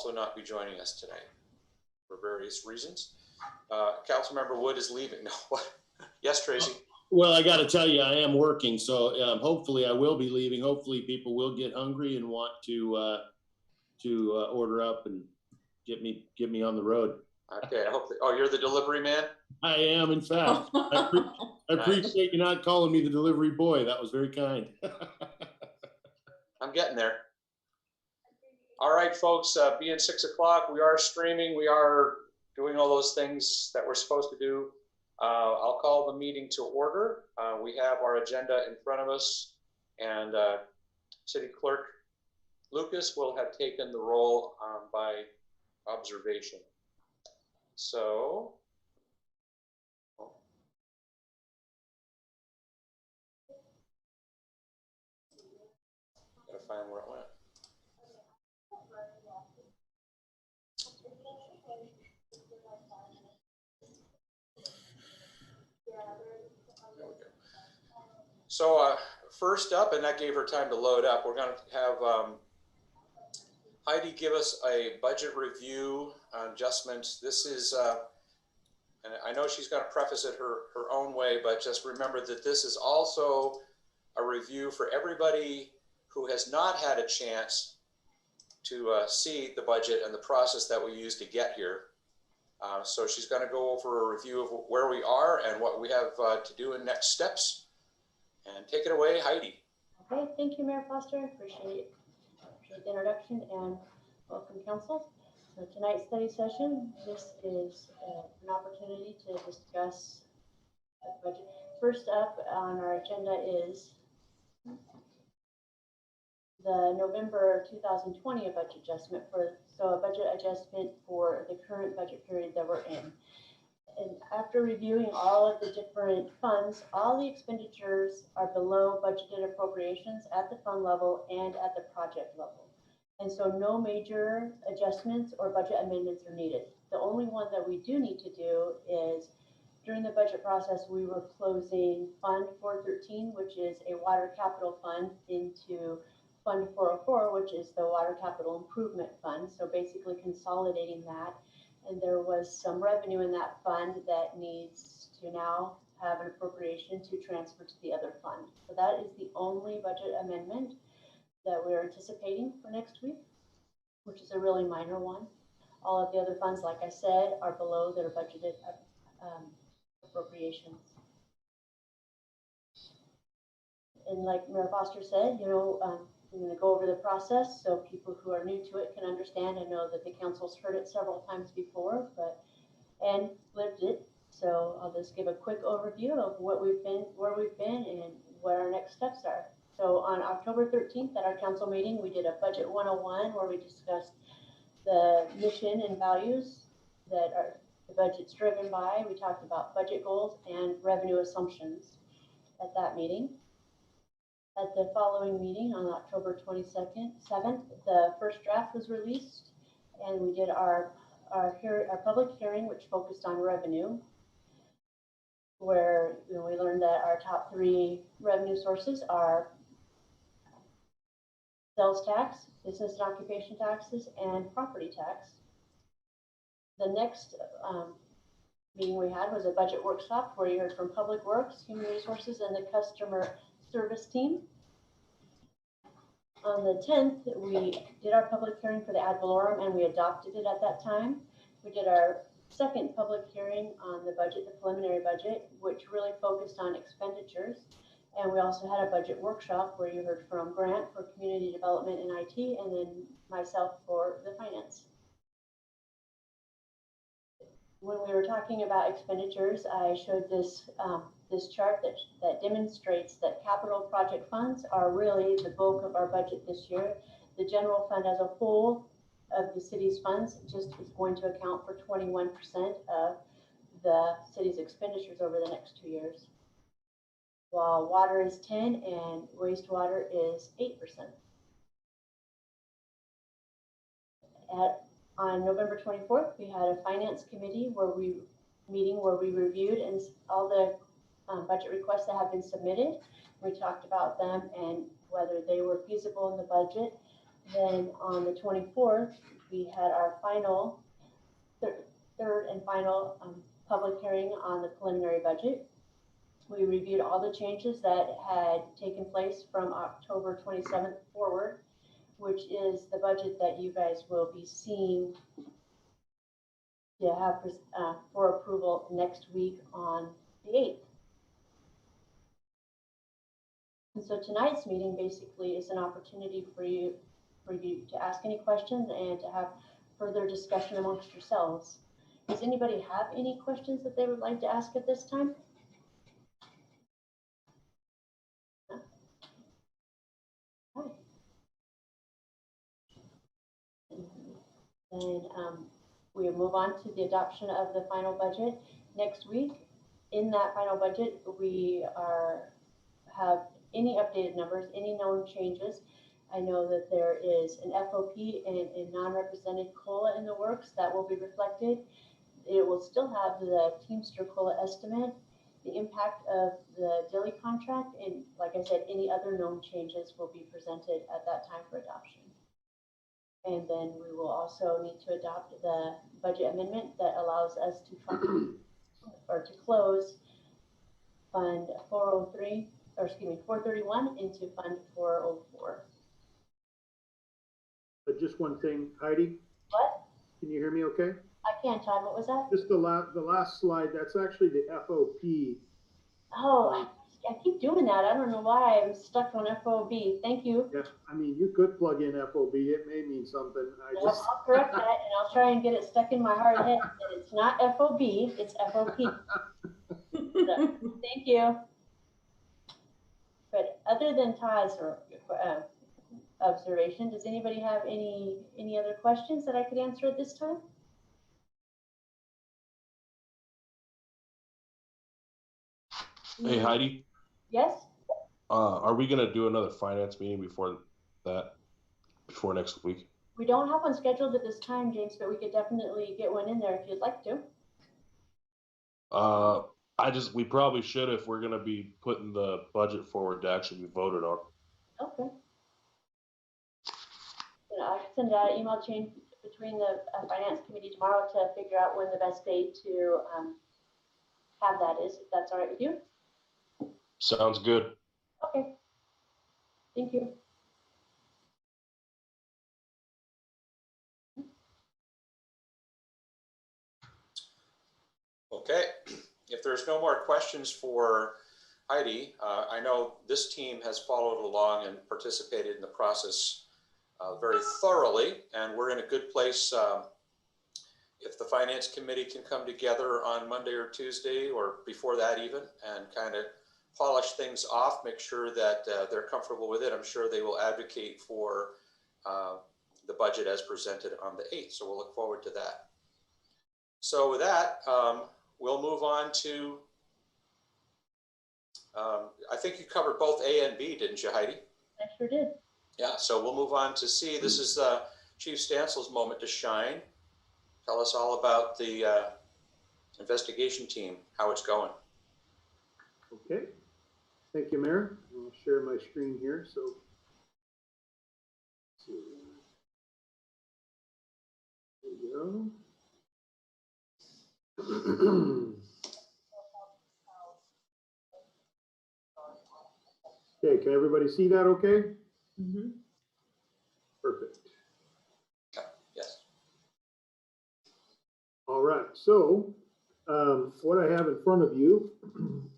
also not be joining us tonight for various reasons. Councilmember Wood is leaving. No, what? Yes, Tracy. Well, I got to tell you, I am working, so hopefully I will be leaving. Hopefully people will get hungry and want to order up and get me on the road. Okay, I hope that, oh, you're the delivery man? I am, in fact. I appreciate you not calling me the delivery boy. That was very kind. I'm getting there. All right, folks, being 6 o'clock, we are streaming. We are doing all those things that we're supposed to do. I'll call the meeting to order. We have our agenda in front of us, and City Clerk Lucas will have taken the roll by observation. So, gotta find where it went. There we go. So first up, and that gave her time to load up, we're going to have Heidi give us a budget review on adjustments. This is, and I know she's going to preface it her own way, but just remember that this is also a review for everybody who has not had a chance to see the budget and the process that we use to get here. So she's going to go over a review of where we are and what we have to do in next steps. And take it away, Heidi. Okay, thank you, Mayor Foster. Appreciate the introduction and welcome, council. So tonight's study session, this is an opportunity to discuss the budget. First up on our agenda is the November 2020 budget adjustment so a budget adjustment for the current budget period that we're in. And after reviewing all of the different funds, all the expenditures are below budgeted appropriations at the fund level and at the project level. And so no major adjustments or budget amendments are needed. The only one that we do need to do is during the budget process, we were closing Fund 413, which is a water capital fund, into Fund 404, which is the water capital improvement fund. So basically consolidating that. And there was some revenue in that fund that needs to now have an appropriation to transfer to the other fund. So that is the only budget amendment that we're anticipating for next week, which is a really minor one. All of the other funds, like I said, are below their budgeted appropriations. And like Mayor Foster said, you know, I'm going to go over the process so people who are new to it can understand. I know that the council's heard it several times before, and lived it. So I'll just give a quick overview of what we've been, where we've been, and what our next steps are. So on October 13th at our council meeting, we did a budget 101 where we discussed the mission and values that are the budget's driven by. We talked about budget goals and revenue assumptions at that meeting. At the following meeting on October 7th, the first draft was released, and we did our public hearing, which focused on revenue, where we learned that our top 3 revenue sources are sales tax, business and occupation taxes, and property tax. The next meeting we had was a budget workshop where you heard from Public Works, Human Resources, and the customer service team. On the 10th, we did our public hearing for the ad valorem and we adopted it at that time. We did our second public hearing on the budget, the preliminary budget, which really focused on expenditures. And we also had a budget workshop where you heard from Grant for community development and IT, and then myself for the finance. When we were talking about expenditures, I showed this this chart that demonstrates that capital project funds are really the bulk of our budget this year. The general fund as a whole of the city's funds just is going to account for 21% of the city's expenditures over the next 2 years, while water is 10 and wastewater is 8%. On November 24th, we had a finance committee meeting where we reviewed and all the budget requests that have been submitted. We talked about them and whether they were feasible in the budget. Then on the 24th, we had our final, third and final public hearing on the preliminary budget. We reviewed all the changes that had taken place from October 27th forward, which is the budget that you guys will be seeing to have for approval next week on the 8th. And so tonight's meeting basically is an opportunity for you to ask any questions and to have further discussion amongst yourselves. Does anybody have any questions that they would like to ask at this time? Okay. Then we move on to the adoption of the final budget next week. In that final budget, we have any updated numbers, any known changes. I know that there is an FOP and a non-represented COLA in the works that will be reflected. It will still have the Teamster COLA estimate, the impact of the Dilly contract, and like I said, any other known changes will be presented at that time for adoption. And then we will also need to adopt the budget amendment that allows us to fund or to close Fund 403, or excuse me, 431 into Fund 404. But just one thing, Heidi, What? can you hear me okay? I can't, Todd, what was that? Just the last slide, that's actually the FOP. Oh, I keep doing that. I don't know why I'm stuck on FOB. Thank you. Yeah, I mean, you could plug in FOB, it may mean something. I'll correct that and I'll try and get it stuck in my hard head that it's not FOB, it's FOP. So, thank you. But other than Todd's observation, does anybody have any other questions that I could answer at this time? Hey Heidi, Yes? are we gonna do another finance meeting before next week? We don't have one scheduled at this time, James, but we could definitely get one in there if you'd like to. We probably should if we're gonna be putting the budget forward to actually be voted on. Okay. You know, I can send out an email chain between the finance committee tomorrow to figure out when the best day to have that is, if that's all right with you. Sounds good. Okay. Thank you. Okay, if there's no more questions for Heidi, I know this team has followed along and participated in the process very thoroughly, and we're in a good place. If the finance committee can come together on Monday or Tuesday or before that even and kind of polish things off, make sure that they're comfortable with it, I'm sure they will advocate for the budget as presented on the 8th. So we'll look forward to that. So with that, we'll move on to, I think you covered both A and B, didn't you, Heidi? I sure did. Yeah, so we'll move on to C. This is Chief Stansel's moment to shine. Tell us all about the investigation team, how it's going. Okay, thank you, Mayor. I'll share my screen here, so. Let's see. There we go. Okay, can everybody see that okay? Mm-hmm. Perfect. Yes. All right, so what I have in front of you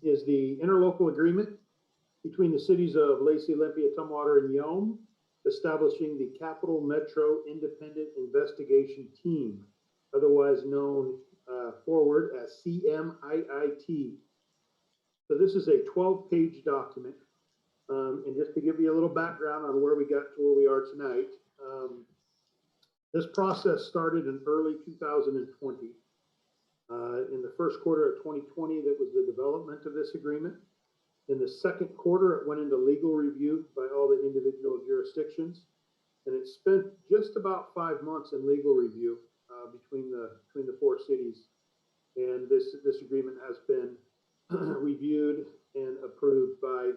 is the interlocal agreement between the cities of Lacey, Olympia, Tumwater, and Yelm, establishing the Capital Metro Independent Investigation Team, otherwise known forward as CMIIT. So this is a 12-page document. And just to give you a little background on where we got to where we are tonight, this process started in early 2020. In the first quarter of 2020, that was the development of this agreement. In the second quarter, it went into legal review by all the individual jurisdictions, and it spent just about 5 months in legal review between the four cities. And this agreement has been reviewed and approved by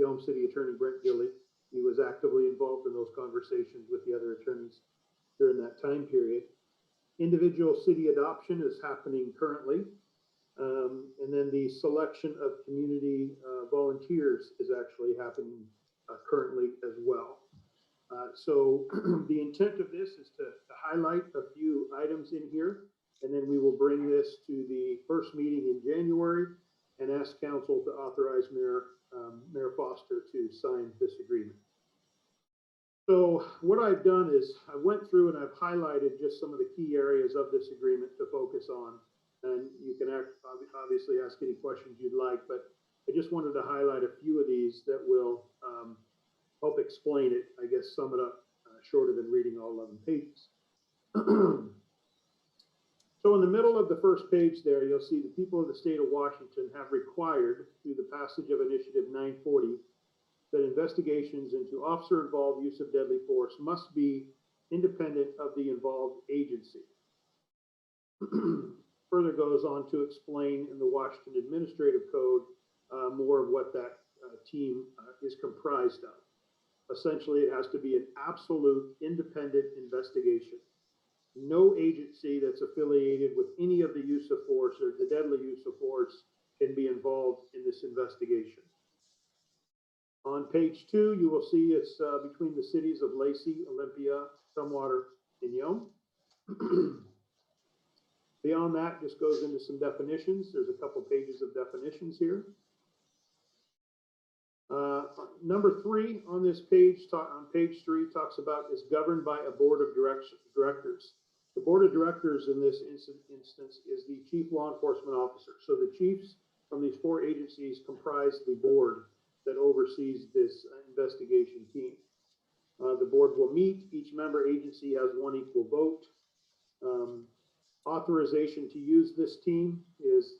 Yelm City Attorney Brent Gilley. He was actively involved in those conversations with the other attorneys. during that time period. Individual city adoption is happening currently. And then the selection of community volunteers is actually happening currently as well. So the intent of this is to highlight a few items in here, and then we will bring this to the first meeting in January and ask council to authorize Mayor Foster to sign this agreement. So what I've done is I went through and I've highlighted just some of the key areas of this agreement to focus on. And you can obviously ask any questions you'd like, but I just wanted to highlight a few of these that will help explain it, I guess, sum it up shorter than reading all 11 pages. So in the middle of the first page there, you'll see the people of the state of Washington have required, through the passage of Initiative 940, that investigations into officer-involved use of deadly force must be independent of the involved agency. Further goes on to explain in the Washington Administrative Code more of what that team is comprised of. Essentially, it has to be an absolute independent investigation. No agency that's affiliated with any of the use of force or the deadly use of force can be involved in this investigation. On page 2, you will see it's between the cities of Lacey, Olympia, Tumwater, and Yelm. Beyond that, just goes into some definitions. There's a couple pages of definitions here. Number 3 on this page, on page 3, talks about is governed by a board of directors. The board of directors in this instance is the chief law enforcement officer. So the chiefs from these 4 agencies comprise the board that oversees this investigation team. The board will meet. Each member agency has 1 equal vote. Authorization to use this team is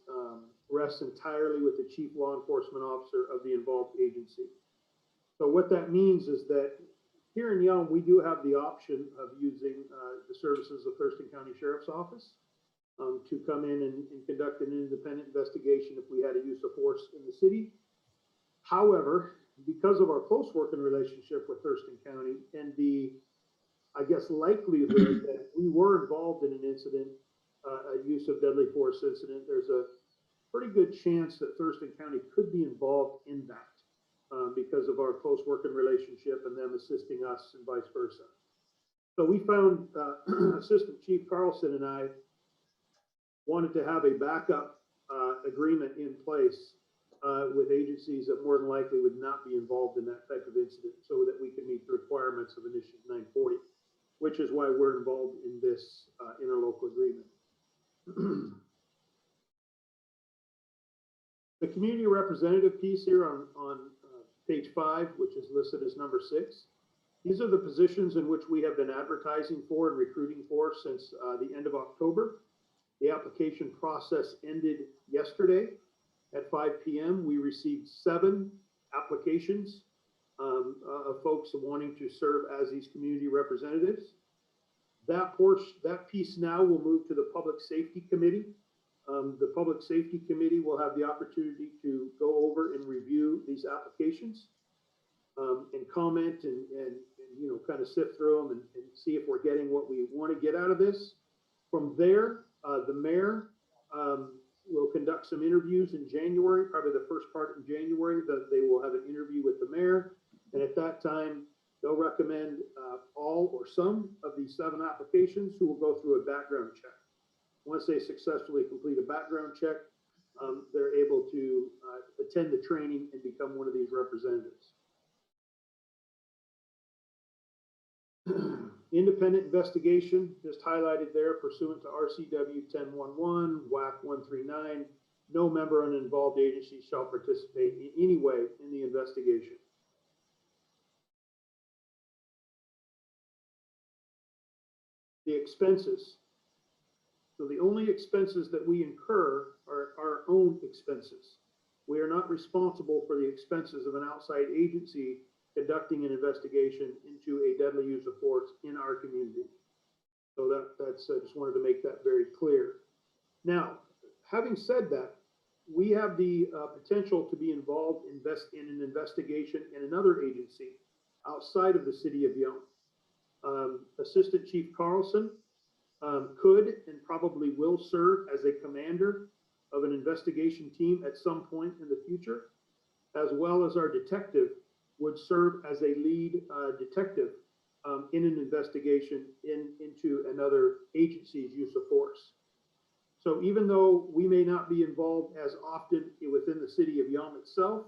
rests entirely with the chief law enforcement officer of the involved agency. So what that means is that here in Yelm, we do have the option of using the services of Thurston County Sheriff's Office to come in and conduct an independent investigation if we had a use of force in the city. However, because of our close working relationship with Thurston County and the, I guess, likelihood that we were involved in an incident, a use of deadly force incident, there's a pretty good chance that Thurston County could be involved in that because of our close working relationship and them assisting us and vice versa. So we found Assistant Chief Carlson and I wanted to have a backup agreement in place with agencies that more than likely would not be involved in that type of incident so that we can meet the requirements of Initiative 940, which is why we're involved in this interlocal agreement. The community representative piece here on page 5, which is listed as number 6. These are the positions in which we have been advertising for and recruiting for since the end of October. The application process ended yesterday at 5 p.m. We received 7 applications of folks wanting to serve as these community representatives. That piece now will move to the Public Safety Committee. The Public Safety Committee will have the opportunity to go over and review these applications and comment and you know, kind of sift through them and see if we're getting what we want to get out of this. From there, the mayor will conduct some interviews in January, probably the first part in January, that they will have an interview with the mayor. And at that time, they'll recommend all or some of these 7 applications who will go through a background check. Once they successfully complete a background check, they're able to attend the training and become one of these representatives. Independent investigation, just highlighted there, pursuant to RCW 1011, WAC 139, no member of an involved agency shall participate in any way in the investigation. The expenses. So the only expenses that we incur are our own expenses. We are not responsible for the expenses of an outside agency conducting an investigation into a deadly use of force in our community. So that's I just wanted to make that very clear. Now, having said that, we have the potential to be involved in an investigation in another agency outside of the city of Yelm. Assistant Chief Carlson could and probably will serve as a commander of an investigation team at some point in the future, as well as our detective would serve as a lead detective in an investigation into another agency's use of force. So even though we may not be involved as often within the city of Yelm itself,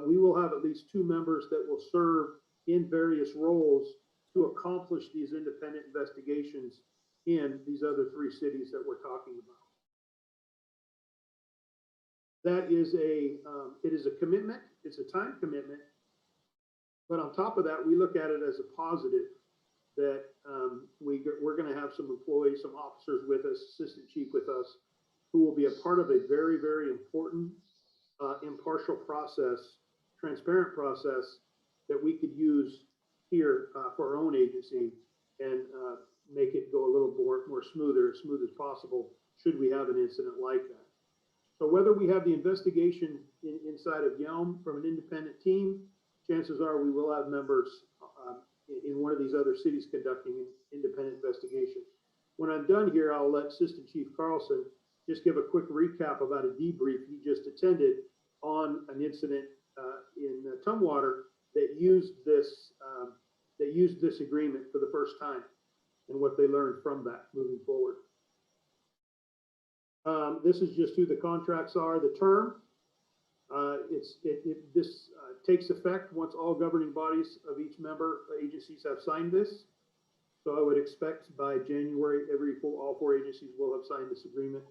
we will have at least 2 members that will serve in various roles to accomplish these independent investigations in these other 3 cities that we're talking about. That is it is a commitment, it's a time commitment, but on top of that, we look at it as a positive that we're going to have some employees, some officers with us, assistant chief with us, who will be a part of a very, very important impartial process, transparent process that we could use here for our own agency and make it go a little more smooth as possible should we have an incident like that. So whether we have the investigation inside of Yelm from an independent team, chances are we will have members in one of these other cities conducting an independent investigation. When I'm done here, I'll let Assistant Chief Carlson just give a quick recap about a debrief he just attended on an incident in Tumwater that used this agreement for the first time and what they learned from that moving forward. This is just who the contracts are, the term. This takes effect once all governing bodies of each member agencies have signed this. So I would expect by January, all 4 agencies will have signed this agreement.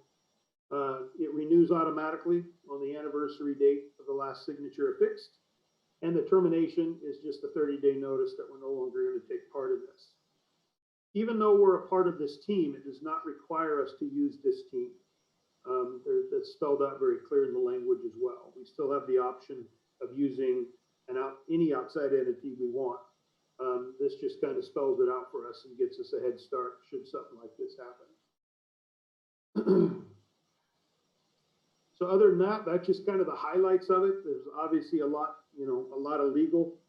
It renews automatically on the anniversary date of the last signature affixed. And the termination is just a 30-day notice that we're no longer going to take part of this. Even though we're a part of this team, it does not require us to use this team. That's spelled out very clear in the language as well. We still have the option of using any outside entity we want. This just kind of spells it out for us and gets us a head start should something like this happen. So other than that, that's just kind of the highlights of it. There's obviously a lot of legal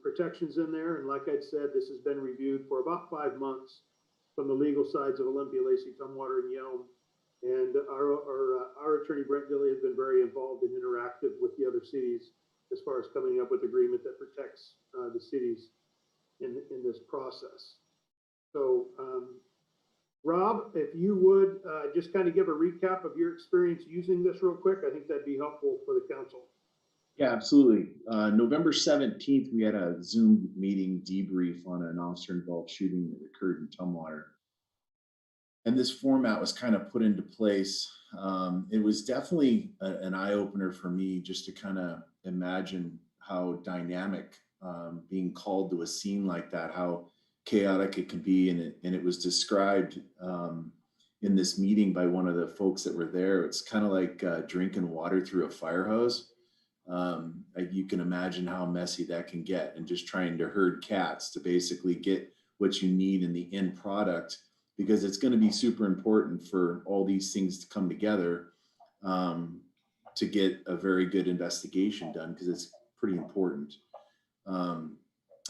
protections in there. And like I said, this has been reviewed for about 5 months from the legal sides of Olympia, Lacey, Tumwater, and Yelm. And our attorney, Brent Dilley, has been very involved and interactive with the other cities as far as coming up with agreement that protects the cities in this process. So, Rob, if you would just kind of give a recap of your experience using this real quick, I think that'd be helpful for the council. Yeah, absolutely. November 17th, we had a Zoom meeting debrief on an officer-involved shooting that occurred in Tumwater. And this format was kind of put into place. It was definitely an eye-opener for me just to kind of imagine how dynamic being called to a scene like that, how chaotic it can be. And it was described in this meeting by one of the folks that were there. It's kind of like drinking water through a fire hose. You can imagine how messy that can get, and just trying to herd cats to basically get what you need in the end product, because it's going to be super important for all these things to come together to get a very good investigation done, because it's pretty important.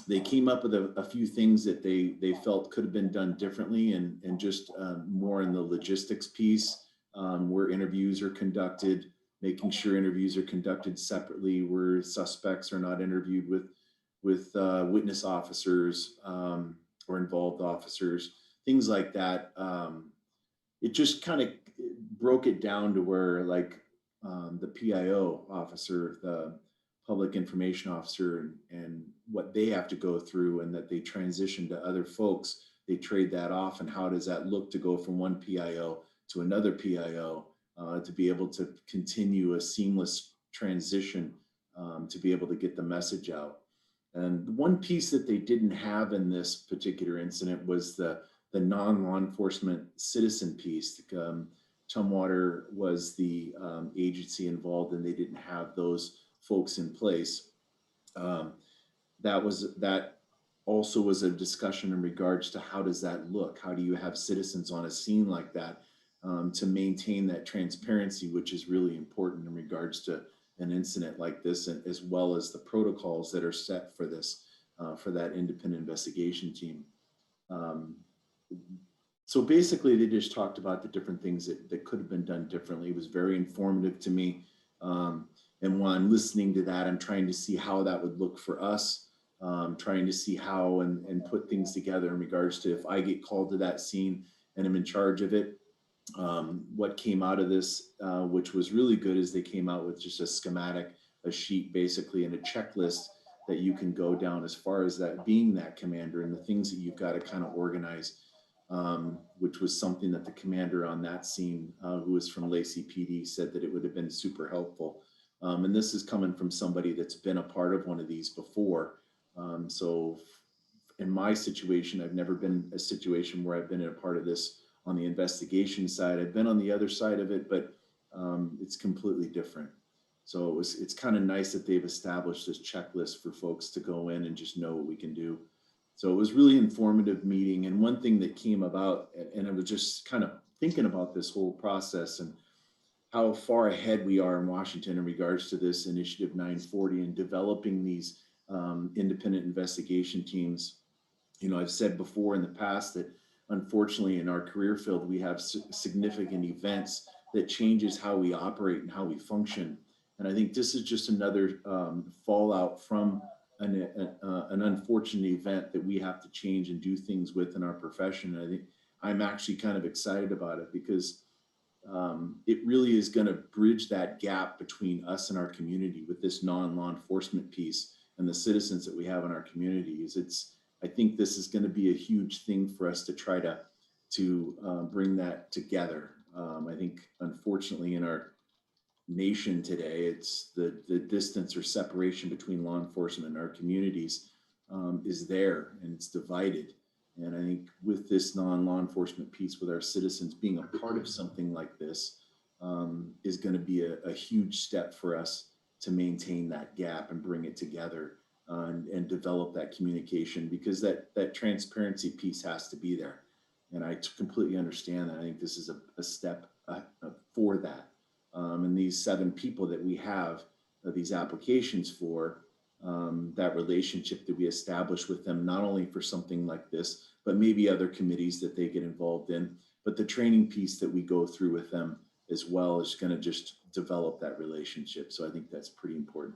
They came up with a few things that they felt could have been done differently, and just more in the logistics piece, where interviews are conducted, making sure interviews are conducted separately, where suspects are not interviewed with witness officers or involved officers, things like that. It just kind of broke it down to where, like, the PIO officer, the public information officer, and what they have to go through, and that they transition to other folks, they trade that off, and how does that look to go from one PIO to another PIO, to be able to continue a seamless transition, to be able to get the message out. And the one piece that they didn't have in this particular incident was the non-law enforcement citizen piece. Tumwater was the agency involved, and they didn't have those folks in place. That also was a discussion in regards to how does that look? How do you have citizens on a scene like that to maintain that transparency, which is really important in regards to an incident like this, and as well as the protocols that are set for this for that independent investigation team. So basically, they just talked about the different things that could have been done differently. It was very informative to me. And while I'm listening to that, I'm trying to see how that would look for us, trying to see how and put things together in regards to if I get called to that scene and I'm in charge of it. What came out of this, which was really good, is they came out with just a schematic, a sheet basically, and a checklist that you can go down as far as that being that commander and the things that you've got to kind of organize, which was something that the commander on that scene, who was from Lacey PD, said that it would have been super helpful. And this is coming from somebody that's been a part of one of these before. So in my situation, I've never been a situation where I've been a part of this on the investigation side. I've been on the other side of it, but it's completely different. So it's kind of nice that they've established this checklist for folks to go in and just know what we can do. So it was really informative meeting. And one thing that came about, and I was just kind of thinking about this whole process and how far ahead we are in Washington in regards to this Initiative 940 and developing these independent investigation teams. You know, I've said before in the past that unfortunately in our career field, we have significant events that changes how we operate and how we function. And I think this is just another fallout from an unfortunate event that we have to change and do things with in our profession. And I think I'm actually kind of excited about it because it really is going to bridge that gap between us and our community with this non-law enforcement piece and the citizens that we have in our communities. I think this is going to be a huge thing for us to try to bring that together. I think unfortunately in our nation today, it's the distance or separation between law enforcement and our communities is there, and it's divided. And I think with this non-law enforcement piece, with our citizens being a part of something like this, is going to be a huge step for us to maintain that gap and bring it together and develop that communication, because that transparency piece has to be there. And I completely understand that. I think this is a step for that. And these 7 people that we have these applications for, that relationship that we establish with them, not only for something like this, but maybe other committees that they get involved in, but the training piece that we go through with them as well is going to just develop that relationship. So I think that's pretty important.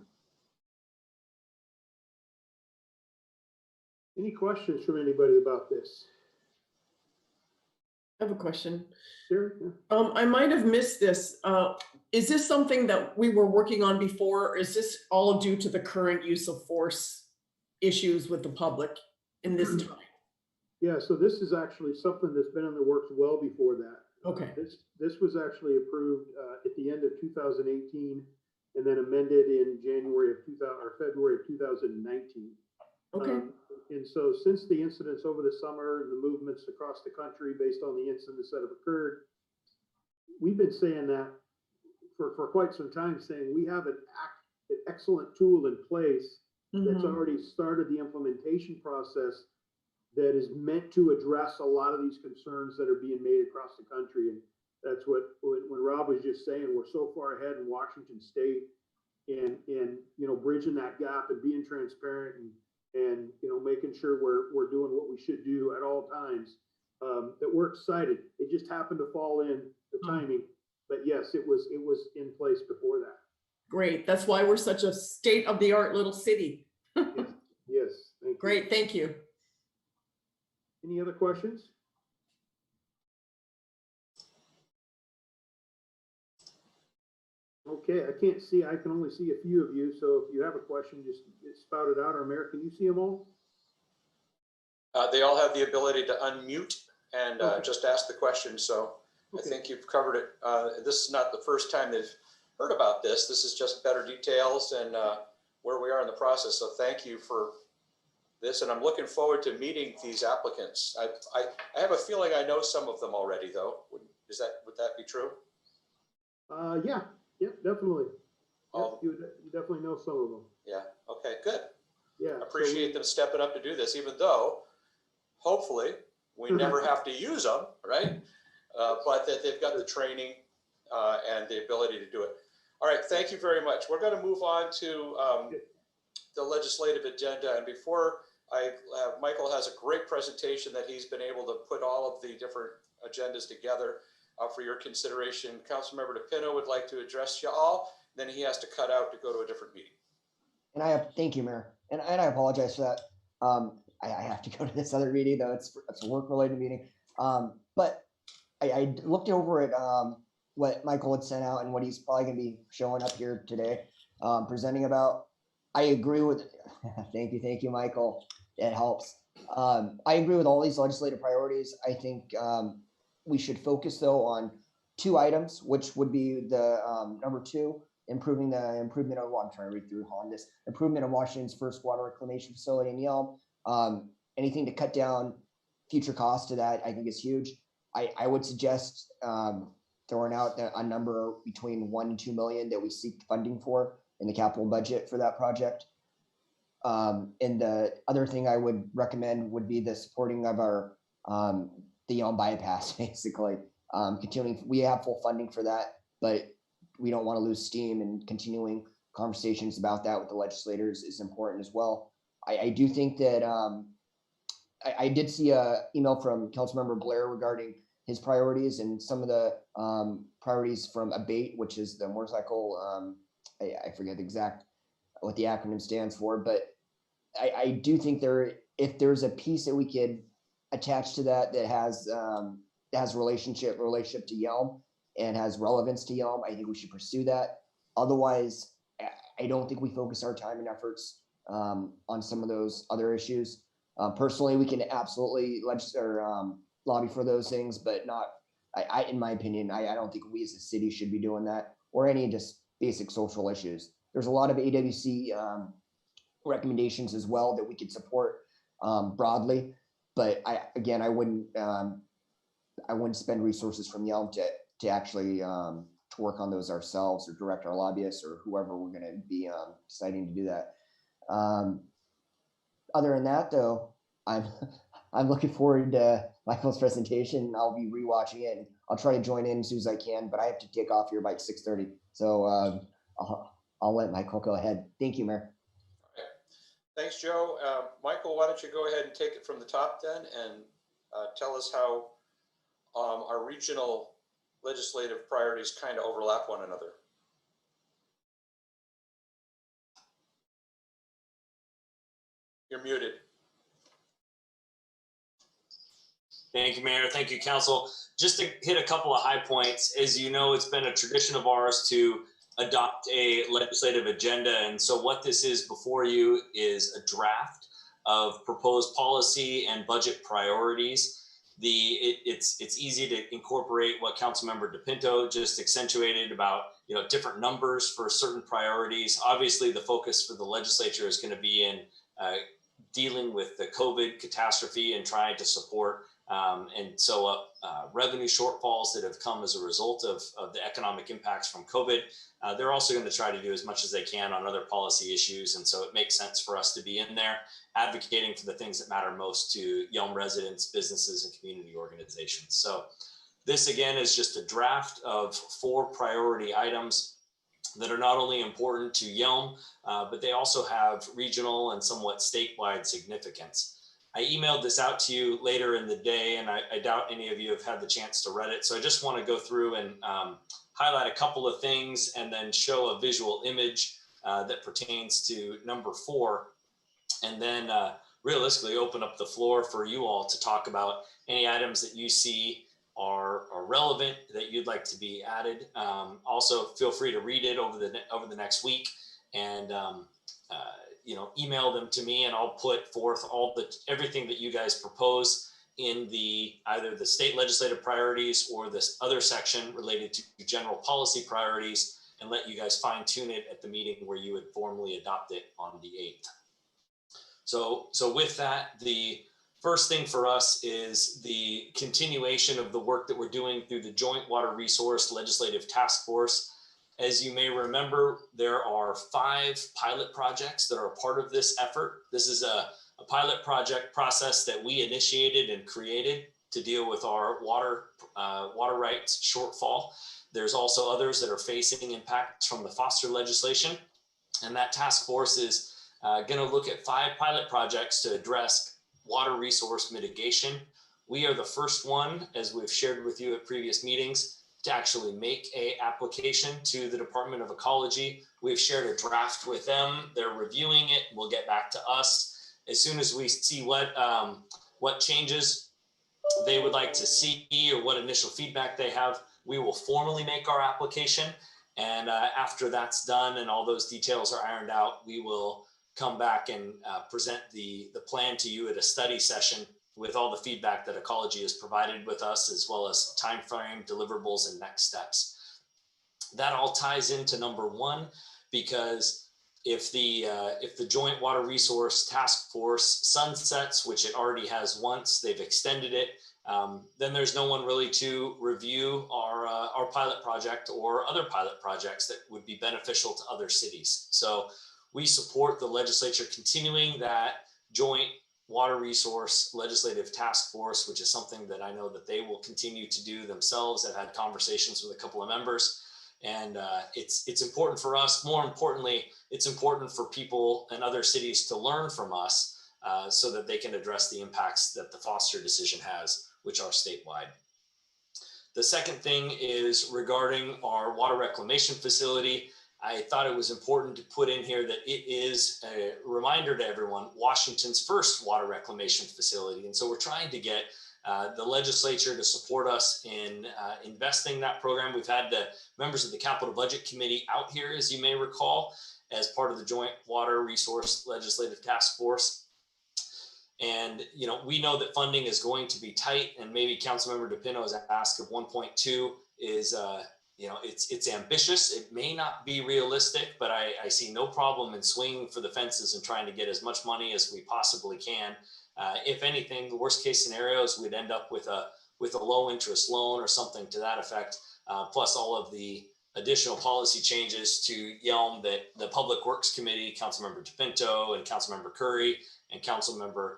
Any questions from anybody about this? I have a question. Sure. Yeah. I might have missed this. Is this something that we were working on before? Or is this all due to the current use of force issues with the public in this time? Yeah, so this is actually something that's been in the works well before that. Okay. This was actually approved at the end of 2018 and then amended in January of 2000 or February of 2019. Okay. And so since the incidents over the summer and the movements across the country based on the incidents that have occurred, we've been saying that for quite some time, saying we have an excellent tool in place that's already started the implementation process that is meant to address a lot of these concerns that are being made across the country. And that's what, when Rob was just saying, we're so far ahead in Washington State and you know, bridging that gap and being transparent and you know, making sure we're doing what we should do at all times, that we're excited. It just happened to fall in the timing, but yes, it was in place before that. Great. That's why we're such a state-of-the-art little city. Yes. Thank you. Great. Thank you. Any other questions? Okay, I can't see, I can only see a few of you, so if you have a question, just spout it out. Or America, can you see them all? They all have the ability to unmute and Okay. just ask the question. So Okay. I think you've covered it. This is not the first time they've heard about this. This is just better details and where we are in the process. So thank you for this. And I'm looking forward to meeting these applicants. I have a feeling I know some of them already, though. Would that be true? Yeah, definitely. Oh. You definitely know some of them. Yeah. Okay, good. Yeah. Appreciate them stepping up to do this, even though hopefully we never have to use them, right? But that they've got the training and the ability to do it. All right, thank you very much. We're going to move on to the legislative agenda. And before Michael has a great presentation that he's been able to put all of the different agendas together for your consideration. Councilmember DePinto would like to address you all, then he has to cut out to go to a different meeting. And thank you, Mayor. And I apologize for that. I have to go to this other meeting though. It's a work related meeting. But I looked over at what Michael had sent out and what he's probably gonna be showing up here today, presenting about. I agree with, thank you, Michael. It helps. I agree with all these legislative priorities. I think we should focus though on two items, which would be the number two, improvement of, I'm trying to read through on this, improvement of Washington's first water reclamation facility in Yelm. Anything to cut down future costs to that, I think is huge. I would suggest throwing out a number between 1 and 2 million that we seek funding for in the capital budget for that project. And the other thing I would recommend would be the supporting of our the Yelm bypass, basically. Continuing, we have full funding for that, but we don't want to lose steam, and continuing conversations about that with the legislators is important as well. I do think that I did see a email from Councilmember Blair regarding his priorities and some of the priorities from ABATE, which is the motorcycle. I forget what the acronym stands for, but I do think if there's a piece that we could attach to that has relationship to Yelm and has relevance to Yelm, I think we should pursue that. Otherwise, I don't think we focus our time and efforts on some of those other issues. Personally, we can absolutely lobby for those things, but not. In my opinion, I don't think we as a city should be doing that, or any just basic social issues. There's a lot of AWC recommendations as well that we could support broadly, but I wouldn't spend resources from Yelm to actually to work on those ourselves, or direct our lobbyists or whoever we're going to be deciding to do that. Other than that, though, I'm looking forward to Michael's presentation. I'll be rewatching it, and I'll try to join in as soon as I can. But I have to take off here by 6:30, so I'll let Michael go ahead. Thank you, Mayor. Okay. Thanks, Joe. Michael, why don't you go ahead and take it from the top then, and tell us how our regional legislative priorities kind of overlap one another. You're muted. Thank you, Mayor. Thank you, Council. Just to hit a couple of high points, as you know, it's been a tradition of ours to adopt a legislative agenda. And so what this is before you is a draft of proposed policy and budget priorities. It's easy to incorporate what Councilmember DePinto just accentuated about, different numbers for certain priorities. Obviously, the focus for the legislature is going to be in dealing with the COVID catastrophe and trying to support revenue shortfalls that have come as a result of the economic impacts from COVID. They're also going to try to do as much as they can on other policy issues. And so it makes sense for us to be in there advocating for the things that matter most to Yelm residents, businesses, and community organizations. So this, again, is just a draft of 4 priority items that are not only important to Yelm, but they also have regional and somewhat statewide significance. I emailed this out to you later in the day, and I doubt any of you have had the chance to read it. So I just want to go through and highlight a couple of things and then show a visual image that pertains to number 4, and then realistically open up the floor for you all to talk about any items that you see are relevant that you'd like to be added. Also, feel free to read it over the next week, and email them to me, and I'll put forth everything that you guys propose in either the state legislative priorities or this other section related to general policy priorities, and let you guys fine tune it at the meeting where you would formally adopt it on the 8th. So with that, the first thing for us is the continuation of the work that we're doing through the Joint Water Resource Legislative Task Force. As you may remember, there are 5 pilot projects that are a part of this effort. This is a pilot project process that we initiated and created to deal with our water rights shortfall. There's also others that are facing impacts from the foster legislation. And that task force is Going to look at 5 pilot projects to address water resource mitigation. We are the first one, as we've shared with you at previous meetings, to actually make a application to the Department of Ecology. We've shared a draft with them. They're reviewing it. We'll get back to us as soon as we see what changes they would like to see or what initial feedback they have. We will formally make our application. And after that's done and all those details are ironed out, we will come back and present the plan to you at a study session with all the feedback that Ecology has provided with us, as well as timeframe, deliverables, and next steps. That all ties into number 1, because if the Joint Water Resource Task Force sunsets, which it already has once, they've extended it, then there's no one really to review our pilot project or other pilot projects that would be beneficial to other cities. So we support the legislature continuing that Joint Water Resource Legislative Task Force, which is something that I know that they will continue to do themselves. I've had conversations with a couple of members, and it's important for us. More importantly, it's important for people and other cities to learn from us so that they can address the impacts that the Foster decision has, which are statewide. The second thing is regarding our water reclamation facility. I thought it was important to put in here that it is a reminder to everyone, Washington's first water reclamation facility. And so we're trying to get the legislature to support us in investing that program. We've had the members of the Capital Budget Committee out here, as you may recall, as part of the Joint Water Resource Legislative Task Force. And, we know that funding is going to be tight, and maybe Councilmember DePino's ask of 1.2 is, it's ambitious. It may not be realistic, but I see no problem in swinging for the fences and trying to get as much money as we possibly can. If anything, the worst case scenarios, we'd end up with a low interest loan or something to that effect, plus all of the additional policy changes to Yelm that the Public Works Committee, Councilmember DePinto and Councilmember Curry and Councilmember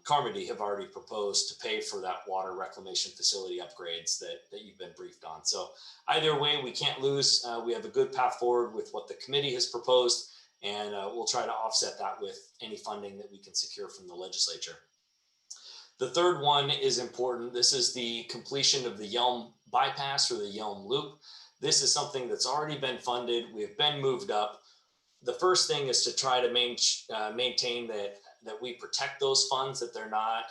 Carmody have already proposed to pay for that water reclamation facility upgrades that you've been briefed on. So either way, we can't lose. We have a good path forward with what the committee has proposed, and we'll try to offset that with any funding that we can secure from the legislature. The third one is important. This is the completion of the Yelm bypass or the Yelm loop. This is something that's already been funded. We have been moved up. The first thing is to try to maintain that we protect those funds, that they're not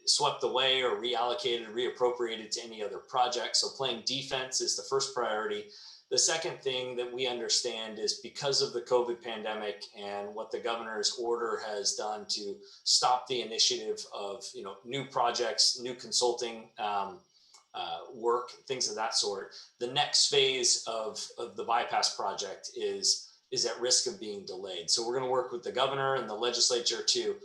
swept away or reallocated, reappropriated to any other project. So playing defense is the first priority. The second thing that we understand is because of the COVID pandemic and what the governor's order has done to stop the initiative of new projects, new consulting work, things of that sort, the next phase of the bypass project is at risk of being delayed. So we're going to work with the governor and the legislature to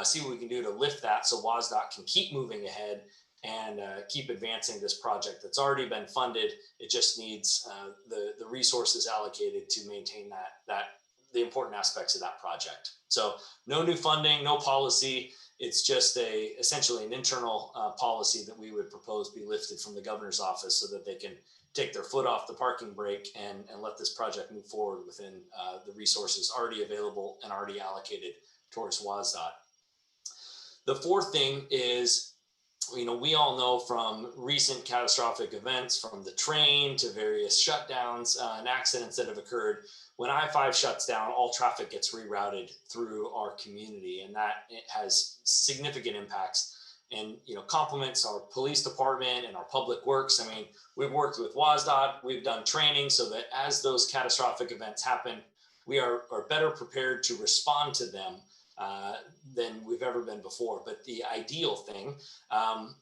see what we can do to lift that so WSDOT can keep moving ahead and keep advancing this project that's already been funded. It just needs the resources allocated to maintain the important aspects of that project. So no new funding, no policy. It's just essentially an internal policy that we would propose be lifted from the governor's office so that they can take their foot off the parking brake and let this project move forward within the resources already available and already allocated towards WSDOT. The fourth thing is, we all know from recent catastrophic events, from the train to various shutdowns and accidents that have occurred, when I-5 shuts down, all traffic gets rerouted through our community, and that it has significant impacts. And complements our police department and our public works. I mean, we've worked with WSDOT, we've done training so that as those catastrophic events happen, we are better prepared to respond to them than we've ever been before. But the ideal thing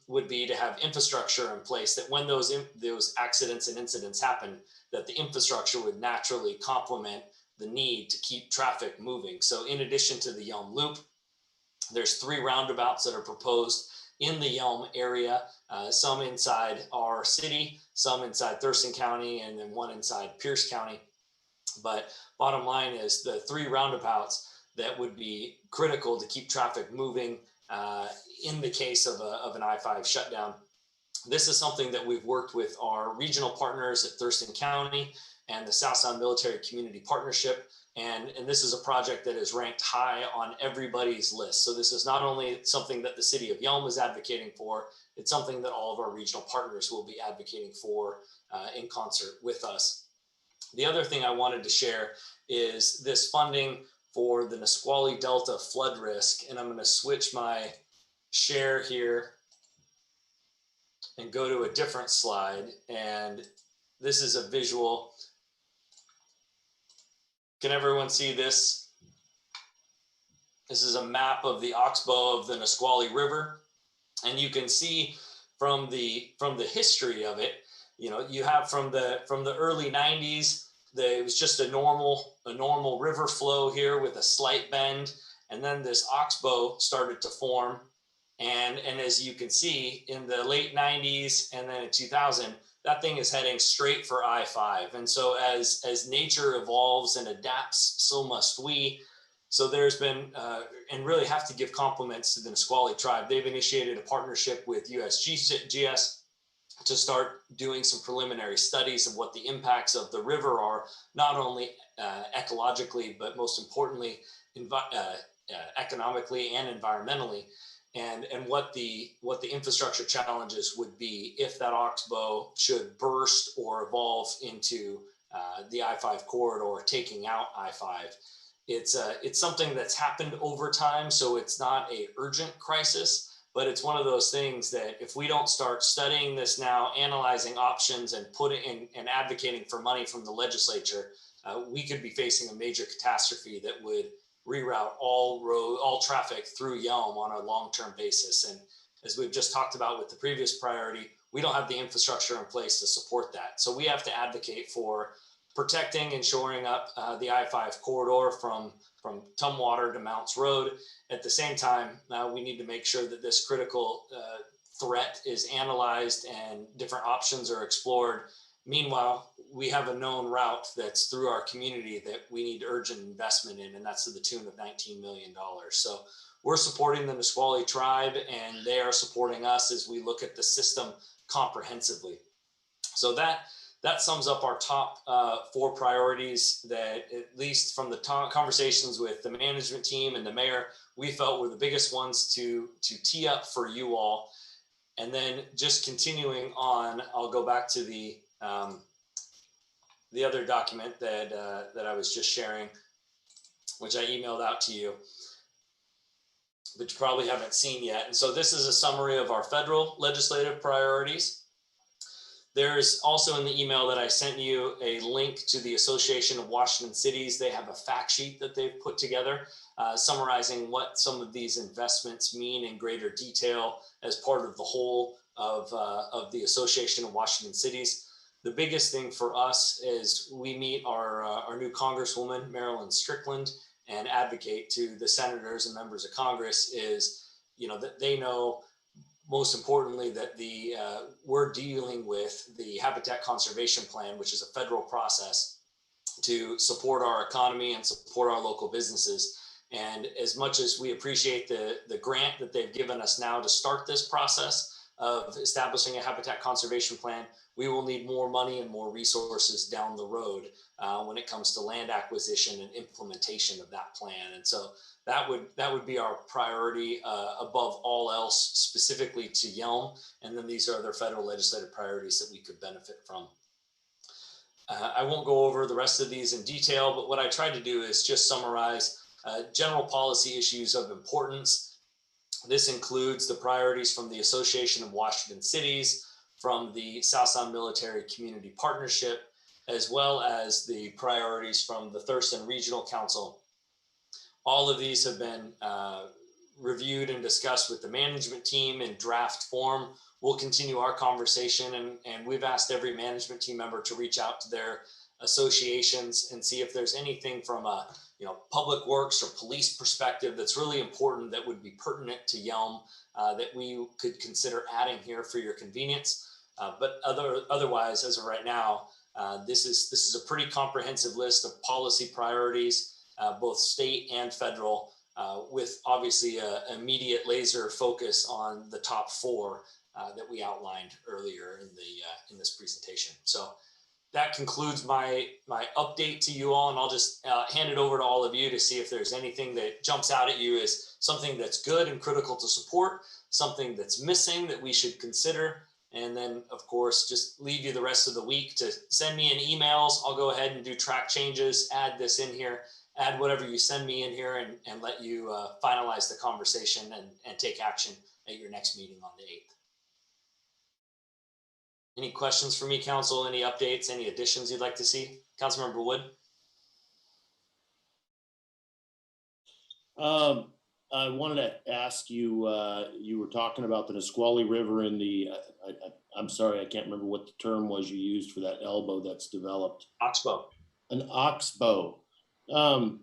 would be to have infrastructure in place that when those accidents and incidents happen, that the infrastructure would naturally complement the need to keep traffic moving. So in addition to the Yelm Loop, there's 3 roundabouts that are proposed in the Yelm area, some inside our city, some inside Thurston County, and then one inside Pierce County. But bottom line is the 3 roundabouts that would be critical to keep traffic moving in the case of an I-5 shutdown. This is something that we've worked with our regional partners at Thurston County and the South Sound Military Community Partnership. And this is a project that is ranked high on everybody's list. So this is not only something that the city of Yelm is advocating for, it's something that all of our regional partners will be advocating for in concert with us. The other thing I wanted to share is this funding for the Nisqually Delta flood risk. And I'm going to switch my share here and go to a different slide. And this is a visual. Can everyone see this? This is a map of the oxbow of the Nisqually River. And you can see from the history of it, you know, you have from the early 90s, it was just a normal river flow here with a slight bend. And then this oxbow started to form. And as you can see in the late 90s and then in 2000, that thing is heading straight for I-5. And so as nature evolves and adapts, so must we. So there's been, and really have to give compliments to the Nisqually tribe. They've initiated a partnership with USGS to start doing some preliminary studies of what the impacts of the river are, not only ecologically, but most importantly, economically and environmentally. And what the infrastructure challenges would be if that oxbow should burst or evolve into the I-5 corridor, taking out I-5. It's something that's happened over time, so it's not an urgent crisis, but it's one of those things that if we don't start studying this now, analyzing options, and and advocating for money from the legislature, we could be facing a major catastrophe that would reroute all traffic through Yelm on a long-term basis. And as we've just talked about with the previous priority, we don't have the infrastructure in place to support that. So we have to advocate for protecting and shoring up the I-5 corridor from Tumwater to Mounts Road. At the same time, we need to make sure that this critical threat is analyzed and different options are explored. Meanwhile, we have a known route that's through our community that we need urgent investment in, and that's to the tune of $19 million. So we're supporting the Nisqually tribe, and they are supporting us as we look at the system comprehensively. So that sums up our top 4 priorities that, at least from the conversations with the management team and the mayor, we felt were the biggest ones to tee up for you all. And then just continuing on, I'll go back to the other document that I was just sharing, which I emailed out to you, but you probably haven't seen yet. And so this is a summary of our federal legislative priorities. There's also in the email that I sent you a link to the Association of Washington Cities. They have a fact sheet that they've put together summarizing what some of these investments mean in greater detail as part of the whole of the Association of Washington Cities. The biggest thing for us is we meet our new Congresswoman, Marilyn Strickland, and advocate to the senators and members of Congress is, you know, that they know, most importantly, that we're dealing with the Habitat Conservation Plan, which is a federal process to support our economy and support our local businesses. And as much as we appreciate the grant that they've given us now to start this process of establishing a Habitat Conservation Plan, we will need more money and more resources down the road when it comes to land acquisition and implementation of that plan. And so that would be our priority above all else, specifically to Yelm. And then these are other federal legislative priorities that we could benefit from. I won't go over the rest of these in detail, but what I tried to do is just summarize general policy issues of importance. This includes the priorities from the Association of Washington Cities, from the South Sound Military Community Partnership, as well as the priorities from the Thurston Regional Council. All of these have been reviewed and discussed with the management team in draft form. We'll continue our conversation, and we've asked every management team member to reach out to their associations and see if there's anything from a public works or police perspective that's really important that would be pertinent to Yelm that we could consider adding here for your convenience. But otherwise, as of right now, this is a pretty comprehensive list of policy priorities, both state and federal, with obviously an immediate laser focus on the top 4 that we outlined earlier in this presentation. So that concludes my update to you all, and I'll just hand it over to all of you to see if there's anything that jumps out at you as something that's good and critical to support, something that's missing that we should consider. And then, of course, just leave you the rest of the week to send me in emails. I'll go ahead and do track changes, add this in here, add whatever you send me in here, and let you finalize the conversation and take action at your next meeting on the 8th. Any questions for me, Council? Any updates, any additions you'd like to see? Councilmember Wood? I wanted to ask you, you were talking about the Nisqually River and I'm sorry, I can't remember what the term was you used for that elbow that's developed. Oxbow. An oxbow. I'm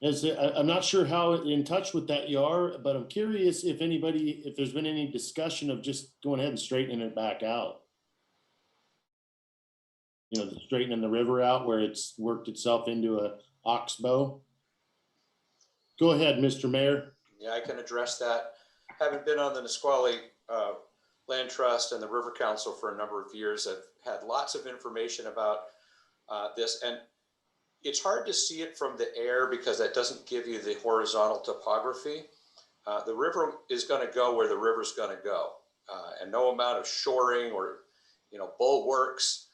not sure how in touch with that you are, but I'm curious if there's been any discussion of just going ahead and straightening it back out. You know, straightening the river out where it's worked itself into a oxbow. Go ahead, Mr. Mayor. Yeah, I can address that. Having been on the Nisqually Land Trust and the River Council for a number of years, I've had lots of information about this, and it's hard to see it from the air because that doesn't give you the horizontal topography. The river is going to go where the river's going to go, and no amount of shoring or bulwarks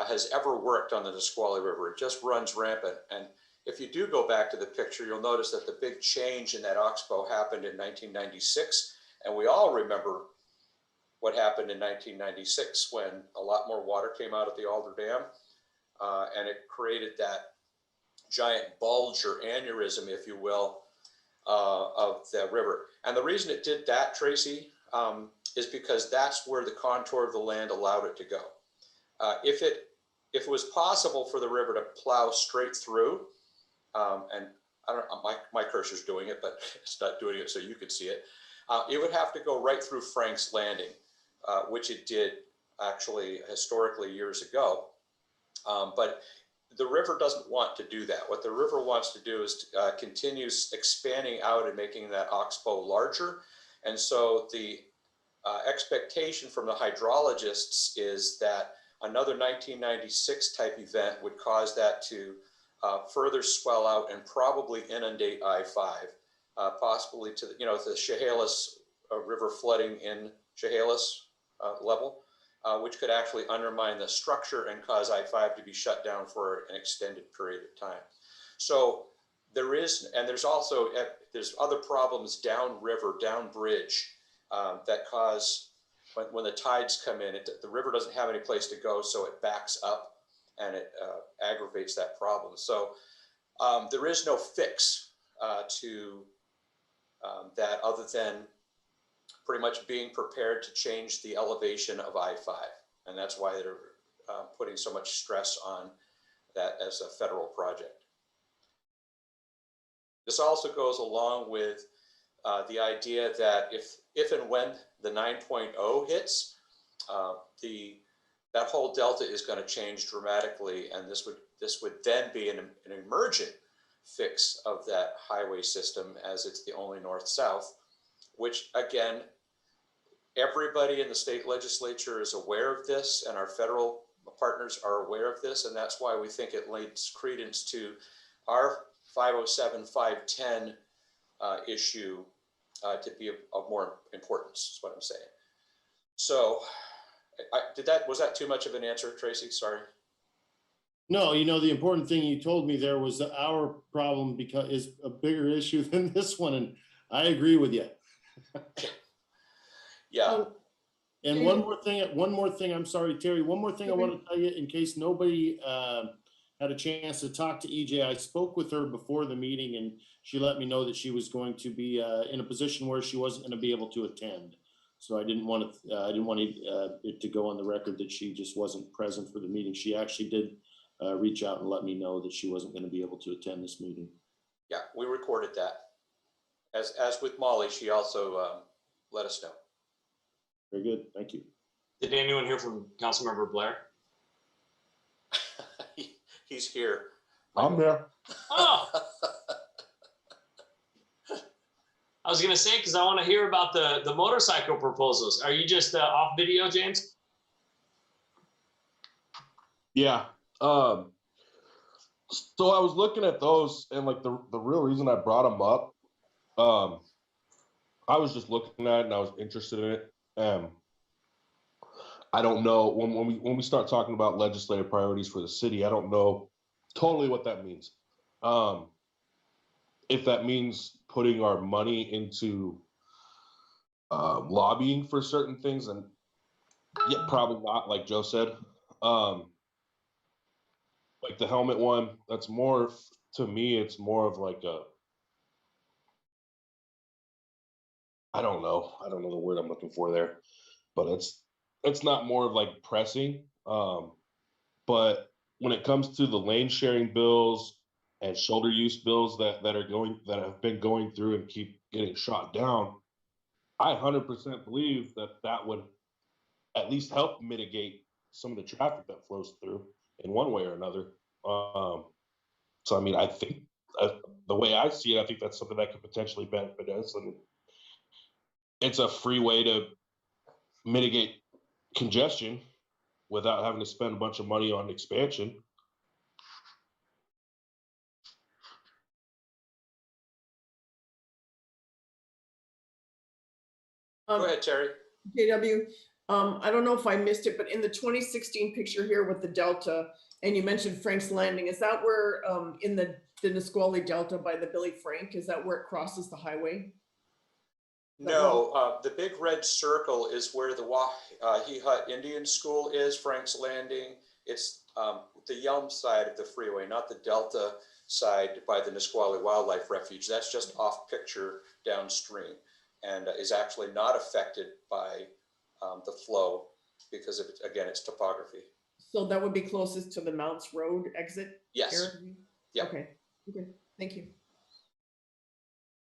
has ever worked on the Nisqually River. It just runs rampant. And if you do go back to the picture, you'll notice that the big change in that oxbow happened in 1996. And we all remember what happened in 1996 when a lot more water came out of the Alder Dam, and it created that giant bulge or aneurysm, if you will, of the river. And the reason it did that, Tracy, is because that's where the contour of the land allowed it to go. If it was possible for the river to plow straight through, and I don't know, my cursor's doing it, but it's not doing it so you could see it. It would have to go right through Frank's Landing, which it did actually historically years ago. But the river doesn't want to do that. What the river wants to do is continues expanding out and making that oxbow larger. And so the expectation from the hydrologists is that another 1996 type event would cause that to further swell out and probably inundate I-5, possibly to the Chehalis River flooding in Chehalis level, which could actually undermine the structure and cause I-5 to be shut down for an extended period of time. So there's also other problems downriver, down bridge, that cause when the tides come in, the river doesn't have any place to go, so it backs up and it aggravates that problem. So there is no fix to that other than pretty much being prepared to change the elevation of I-5. And that's why they're putting so much stress on that as a federal project. This also goes along with the idea that if and when the 9.0 hits, that whole delta is going to change dramatically, and this would then be an emergent fix of that highway system, as it's the only north-south, which again, everybody in the state legislature is aware of this, and our federal partners are aware of this, and that's why we think it lends credence to our 507, 510 issue to be of more importance, is what I'm saying. So was that too much of an answer, Tracy? Sorry. No, the important thing you told me there was that our problem is a bigger issue than this one, and I agree with you. Yeah. And one more thing, I'm sorry, Terry, one more thing I want to tell you in case nobody had a chance to talk to EJ. I spoke with her before the meeting and she let me know that she was going to be in a position where she wasn't going to be able to attend. So I didn't want it to go on the record that she just wasn't present for the meeting. She actually did reach out and let me know that she wasn't going to be able to attend this meeting. Yeah, we recorded that. As with Molly, she also let us know. Very good. Thank you. Did anyone hear from Councilmember Blair? He's here. I'm there. Oh, I was going to say, because I want to hear about the motorcycle proposals. Are you just off video, James? Yeah. So I was looking at those, and like the real reason I brought them up, I was just looking at it and I was interested in it. I don't know when we start talking about legislative priorities for the city, I don't know totally what that means. If that means putting our money into lobbying for certain things, and yeah, probably not, like Joe said. Like the helmet one, that's more to me, it's more of like a, I don't know the word I'm looking for there, but it's not more of like pressing. But when it comes to the lane sharing bills and shoulder use bills that have been going through and keep getting shot down, I 100% believe that would at least help mitigate some of the traffic that flows through in one way or another. So I mean, I think the way I see it, I think that's something that could potentially benefit us, and it's a free way to mitigate congestion without having to spend a bunch of money on expansion. Go ahead, Terry. JW, I don't know if I missed it, but in the 2016 picture here with the Delta, and you mentioned Frank's Landing, is that where, in the Nisqually Delta by the Billy Frank, is that where it crosses the highway? No, the big red circle is where the Wahihut Indian School is, Frank's Landing. It's the Yelm side of the freeway, not the Delta side by the Nisqually Wildlife Refuge. That's just off picture downstream, and is actually not affected by the flow because of, again, it's topography. So that would be closest to the Mounts Road exit? Yes. Yeah. Okay. Thank you.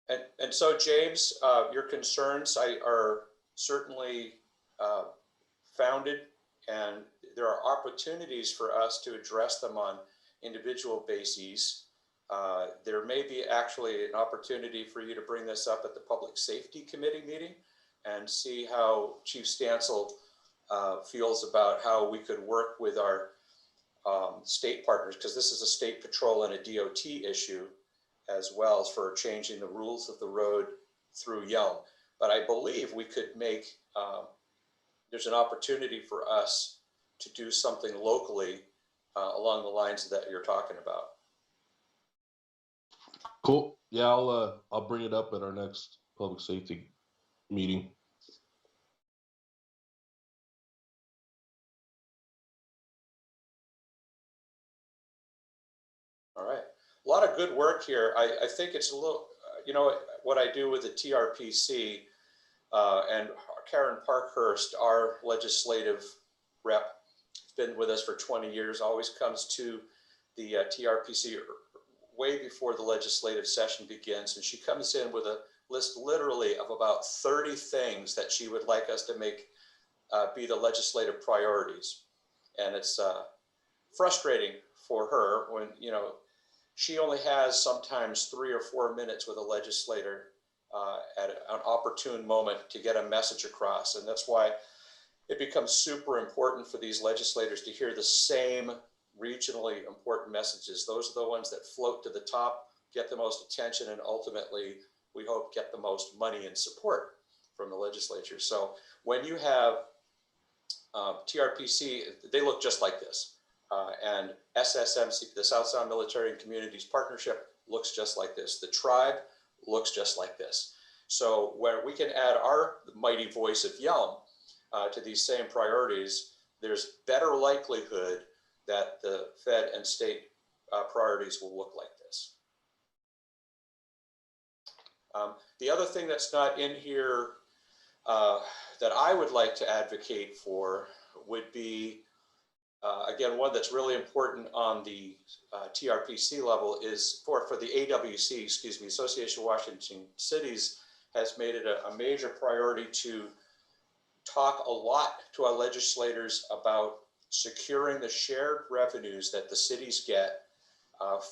And so, James, your concerns are certainly founded, and there are opportunities for us to address them on individual bases. There may be actually an opportunity for you to bring this up at the Public Safety Committee meeting and see how Chief Stansel feels about how we could work with our state partners, because this is a state patrol and a DOT issue, as well as for changing the rules of the road through Yelm. But I believe we could make, there's an opportunity for us to do something locally along the lines that you're talking about. Cool. Yeah, I'll bring it up at our next public safety meeting. All right. A lot of good work here. I think it's a little, you know, what I do with the TRPC and Karen Parkhurst, our legislative rep, has been with us for 20 years, always comes to the TRPC way before the legislative session begins. And she comes in with a list literally of about 30 things that she would like us to make be the legislative priorities. And it's frustrating for her when, you know, she only has sometimes 3 or 4 minutes with a legislator at an opportune moment to get a message across. And that's why it becomes super important for these legislators to hear the same regionally important messages. Those are the ones that float to the top, get the most attention, and ultimately, we hope, get the most money and support from the legislature. So when you have TRPC, they look just like this. And SSMC, the South Sound Military and Communities Partnership, looks just like this. The tribe looks just like this. So where we can add our mighty voice of Yelm to these same priorities, there's better likelihood that the Fed and state priorities will look like this. The other thing that's not in here that I would like to advocate for would be, again, one that's really important on the TRPC level is for the AWC, excuse me, Association of Washington Cities has made it a major priority to talk a lot to our legislators about securing the shared revenues that the cities get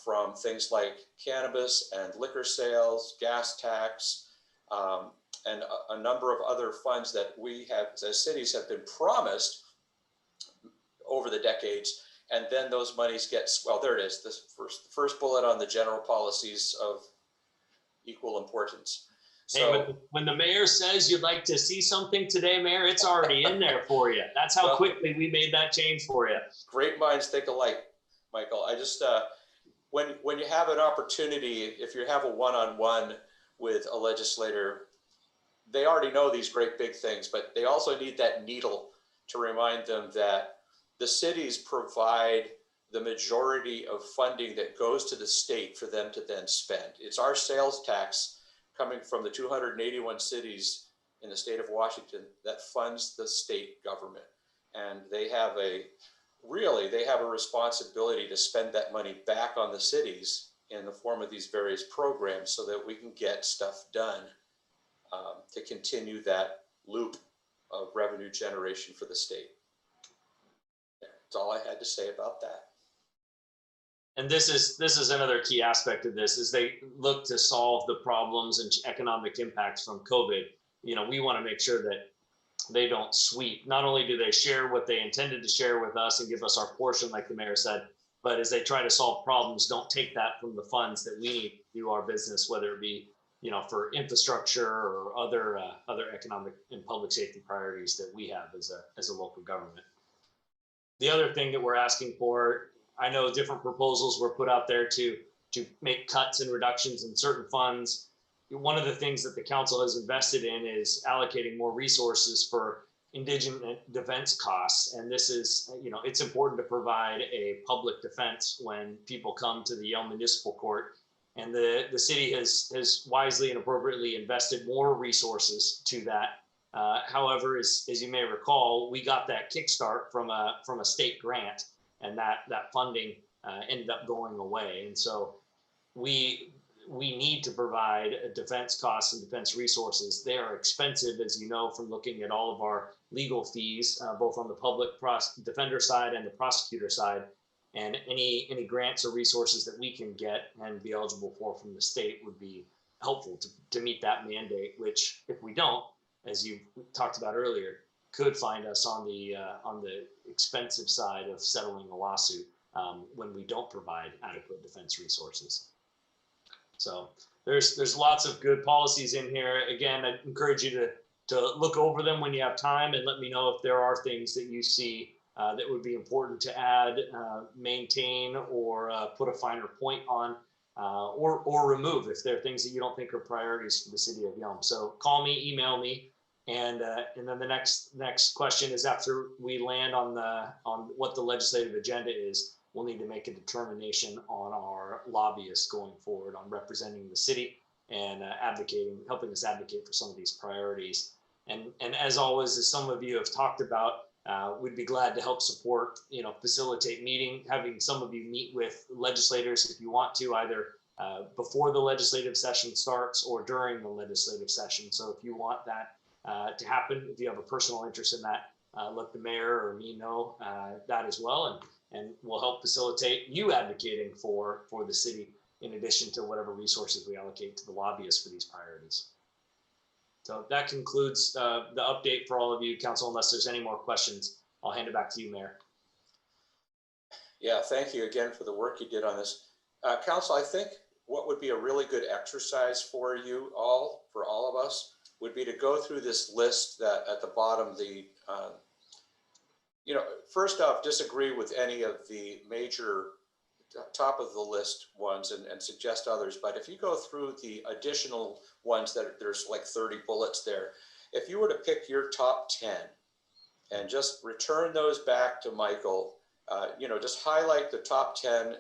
from things like cannabis and liquor sales, gas tax, and a number of other funds that we have, as cities, have been promised over the decades. And then those monies get, well, there it is, the first bullet on the general policies of equal importance. So Hey, when the mayor says you'd like to see something today, Mayor, it's already in there for you. That's how quickly we made that change for you. great minds think alike, Michael. I just, when you have an opportunity, if you have a one-on-one with a legislator, they already know these great big things, but they also need that needle to remind them that the cities provide the majority of funding that goes to the state for them to then spend. It's our sales tax coming from the 281 cities in the state of Washington that funds the state government. And they have a responsibility to spend that money back on the cities in the form of these various programs so that we can get stuff done to continue that loop of revenue generation for the state. That's all I had to say about that. And this is another key aspect of this is they look to solve the problems and economic impacts from COVID. You know, we want to make sure that they don't sweep. Not only do they share what they intended to share with us and give us our portion, like the mayor said, but as they try to solve problems, don't take that from the funds that we need to do our business, whether it be, you know, for infrastructure or other economic and public safety priorities that we have as a local government. The other thing that we're asking for, I know different proposals were put out there to make cuts and reductions in certain funds. One of the things that the council has invested in is allocating more resources for indigent defense costs. And this is, you know, it's important to provide a public defense when people come to the Yelm Municipal Court. And the city has wisely and appropriately invested more resources to that. However, as you may recall, we got that kickstart from a state grant, and that funding ended up going away. And so we need to provide defense costs and defense resources. They are expensive, as you know, from looking at all of our legal fees, both on the public defender side and the prosecutor side. And any grants or resources that we can get and be eligible for from the state would be helpful to meet that mandate, which if we don't, as you talked about earlier, could find us on the expensive side of settling a lawsuit when we don't provide adequate defense resources. So there's lots of good policies in here. Again, I encourage you to look over them when you have time and let me know if there are things that you see that would be important to add, maintain, or put a finer point on, or remove if there are things that you don't think are priorities for the city of Yelm. So call me, email me, and then the next question is after we land on what the legislative agenda is, we'll need to make a determination on our lobbyists going forward on representing the city and helping us advocate for some of these priorities. And as always, as some of you have talked about, we'd be glad to help support, facilitate having some of you meet with legislators if you want to, either before the legislative session starts or during the legislative session. So if you want that to happen, if you have a personal interest in that, let the mayor or me know that as well, and we'll help facilitate you advocating for the city in addition to whatever resources we allocate to the lobbyists for these priorities. So that concludes the update for all of you, Council. Unless there's any more questions, I'll hand it back to you, Mayor. Yeah, thank you again for the work you did on this. Council, I think what would be a really good exercise for you all, for all of us, would be to go through this list that at the bottom, first off, disagree with any of the major top of the list ones and suggest others. But if you go through the additional ones there's like 30 bullets there, if you were to pick your top 10 and just return those back to Michael, just highlight the top 10,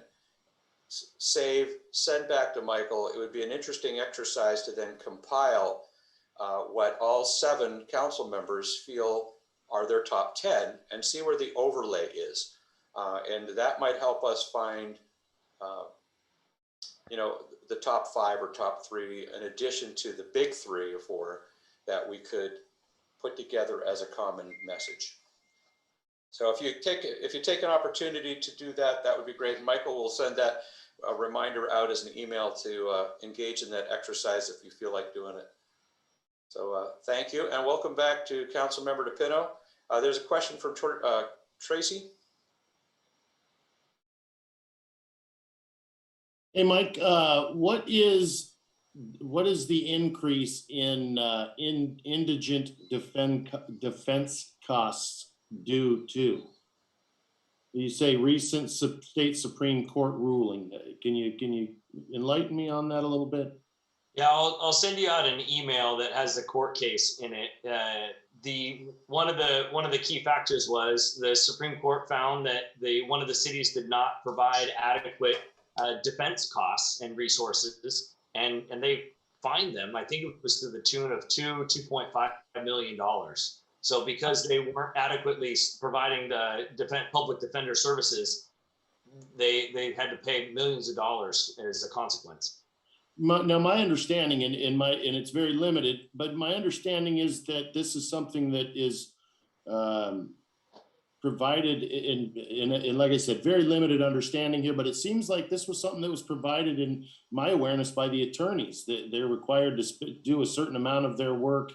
send back to Michael. It would be an interesting exercise to then compile what all 7 council members feel are their top 10 and see where the overlay is. And that might help us find, the top 5 or top 3 in addition to the big 3 or 4 that we could put together as a common message. So if you take an opportunity to do that, that would be great. Michael will send that reminder out as an email to engage in that exercise if you feel like doing it. So thank you, and welcome back to Councilmember DePino. There's a question from Tracy. Hey, Mike, what is the increase in indigent defense costs due to? You say recent state Supreme Court ruling. Can you enlighten me on that a little bit? Yeah, I'll send you out an email that has the court case in it. One of the key factors was the Supreme Court found that one of the cities did not provide adequate defense costs and resources, and they fined them. I think it was to the tune of $2.5 million. So because they weren't adequately providing the public defender services, they had to pay millions of dollars as a consequence. Now, my understanding, and it's very limited, but my understanding is that this is something that is provided in, like I said, very limited understanding here, but it seems like this was something that was provided in my awareness by the attorneys. They're required to do a certain amount of their work,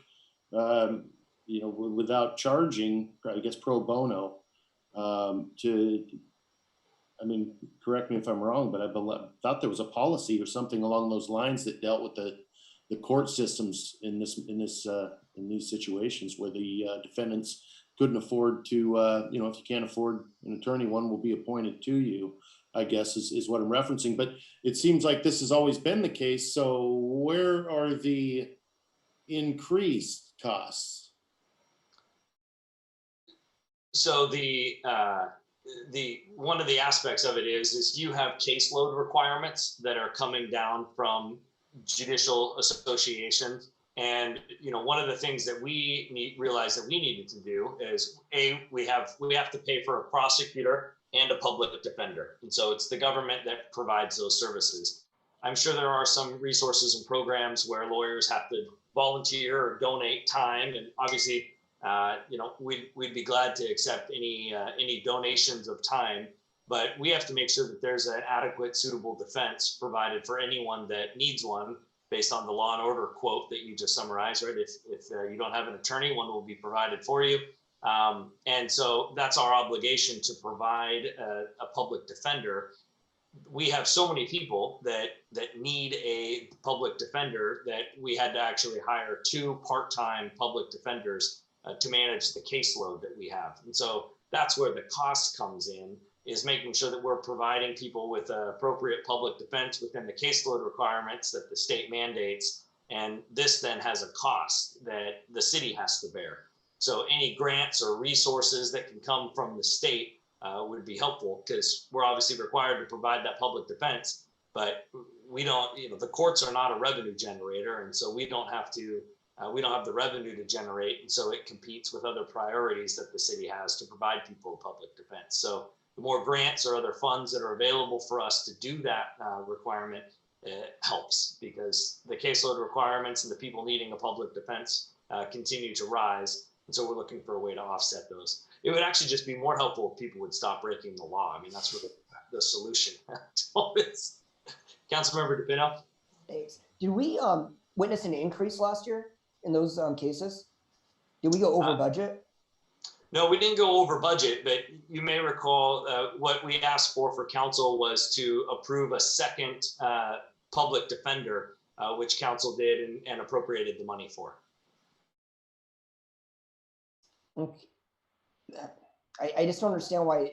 without charging, I guess, pro bono, correct me if I'm wrong, but I thought there was a policy or something along those lines that dealt with the court systems in these situations where the defendants couldn't afford to, if you can't afford an attorney, one will be appointed to you, I guess is what I'm referencing. But it seems like this has always been the case. So where are the increased costs? So one of the aspects of it is you have caseload requirements that are coming down from judicial associations. And one of the things that we realized that we needed to do is we have to pay for a prosecutor and a public defender. And so it's the government that provides those services. I'm sure there are some resources and programs where lawyers have to volunteer or donate time. And obviously, we'd be glad to accept any donations of time, but we have to make sure that there's an adequate, suitable defense provided for anyone that needs one, based on the Law and Order quote that you just summarized, right? If you don't have an attorney, one will be provided for you. And so that's our obligation, to provide a public defender. We have so many people that need a public defender that we had to actually hire 2 part-time public defenders to manage the caseload that we have. And so that's where the cost comes in, is making sure that we're providing people with appropriate public defense within the caseload requirements that the state mandates. And this then has a cost that the city has to bear. So any grants or resources that can come from the state would be helpful, because we're obviously required to provide that public defense, but we don't, the courts are not a revenue generator. And so we don't have the revenue to generate. And so it competes with other priorities that the city has to provide people public defense. So the more grants or other funds that are available for us to do that requirement helps, because the caseload requirements and the people needing a public defense continue to rise. And so we're looking for a way to offset those. It would actually just be more helpful if people would stop breaking the law. I mean, that's really the solution to all this. Councilmember DePino? Thanks. Did we witness an increase last year in those cases? Did we go over budget? No, we didn't go over budget, but you may recall what we asked for council was to approve a second public defender, which council did and appropriated the money for. Okay. I just don't understand why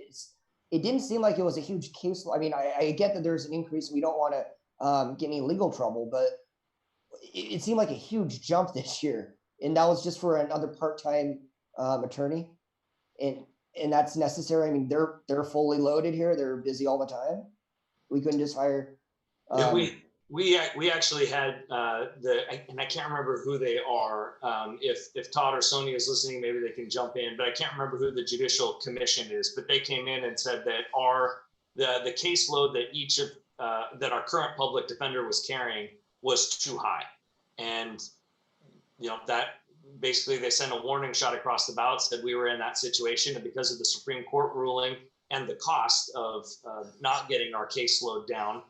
it didn't seem like it was a huge case. I mean, I get that there's an increase. We don't want to get any legal trouble, but it seemed like a huge jump this year. And that was just for another part-time attorney. And that's necessary. I mean, they're fully loaded here. They're busy all the time. We couldn't just hire. Yeah, we actually had and I can't remember who they are. If Todd or Sonia is listening, maybe they can jump in, but I can't remember who the Judicial Commission is, but they came in and said that the caseload that that our current public defender was carrying was too high. And that basically they sent a warning shot across the bow, said we were in that situation, and because of the Supreme Court ruling and the cost of not getting our caseload down,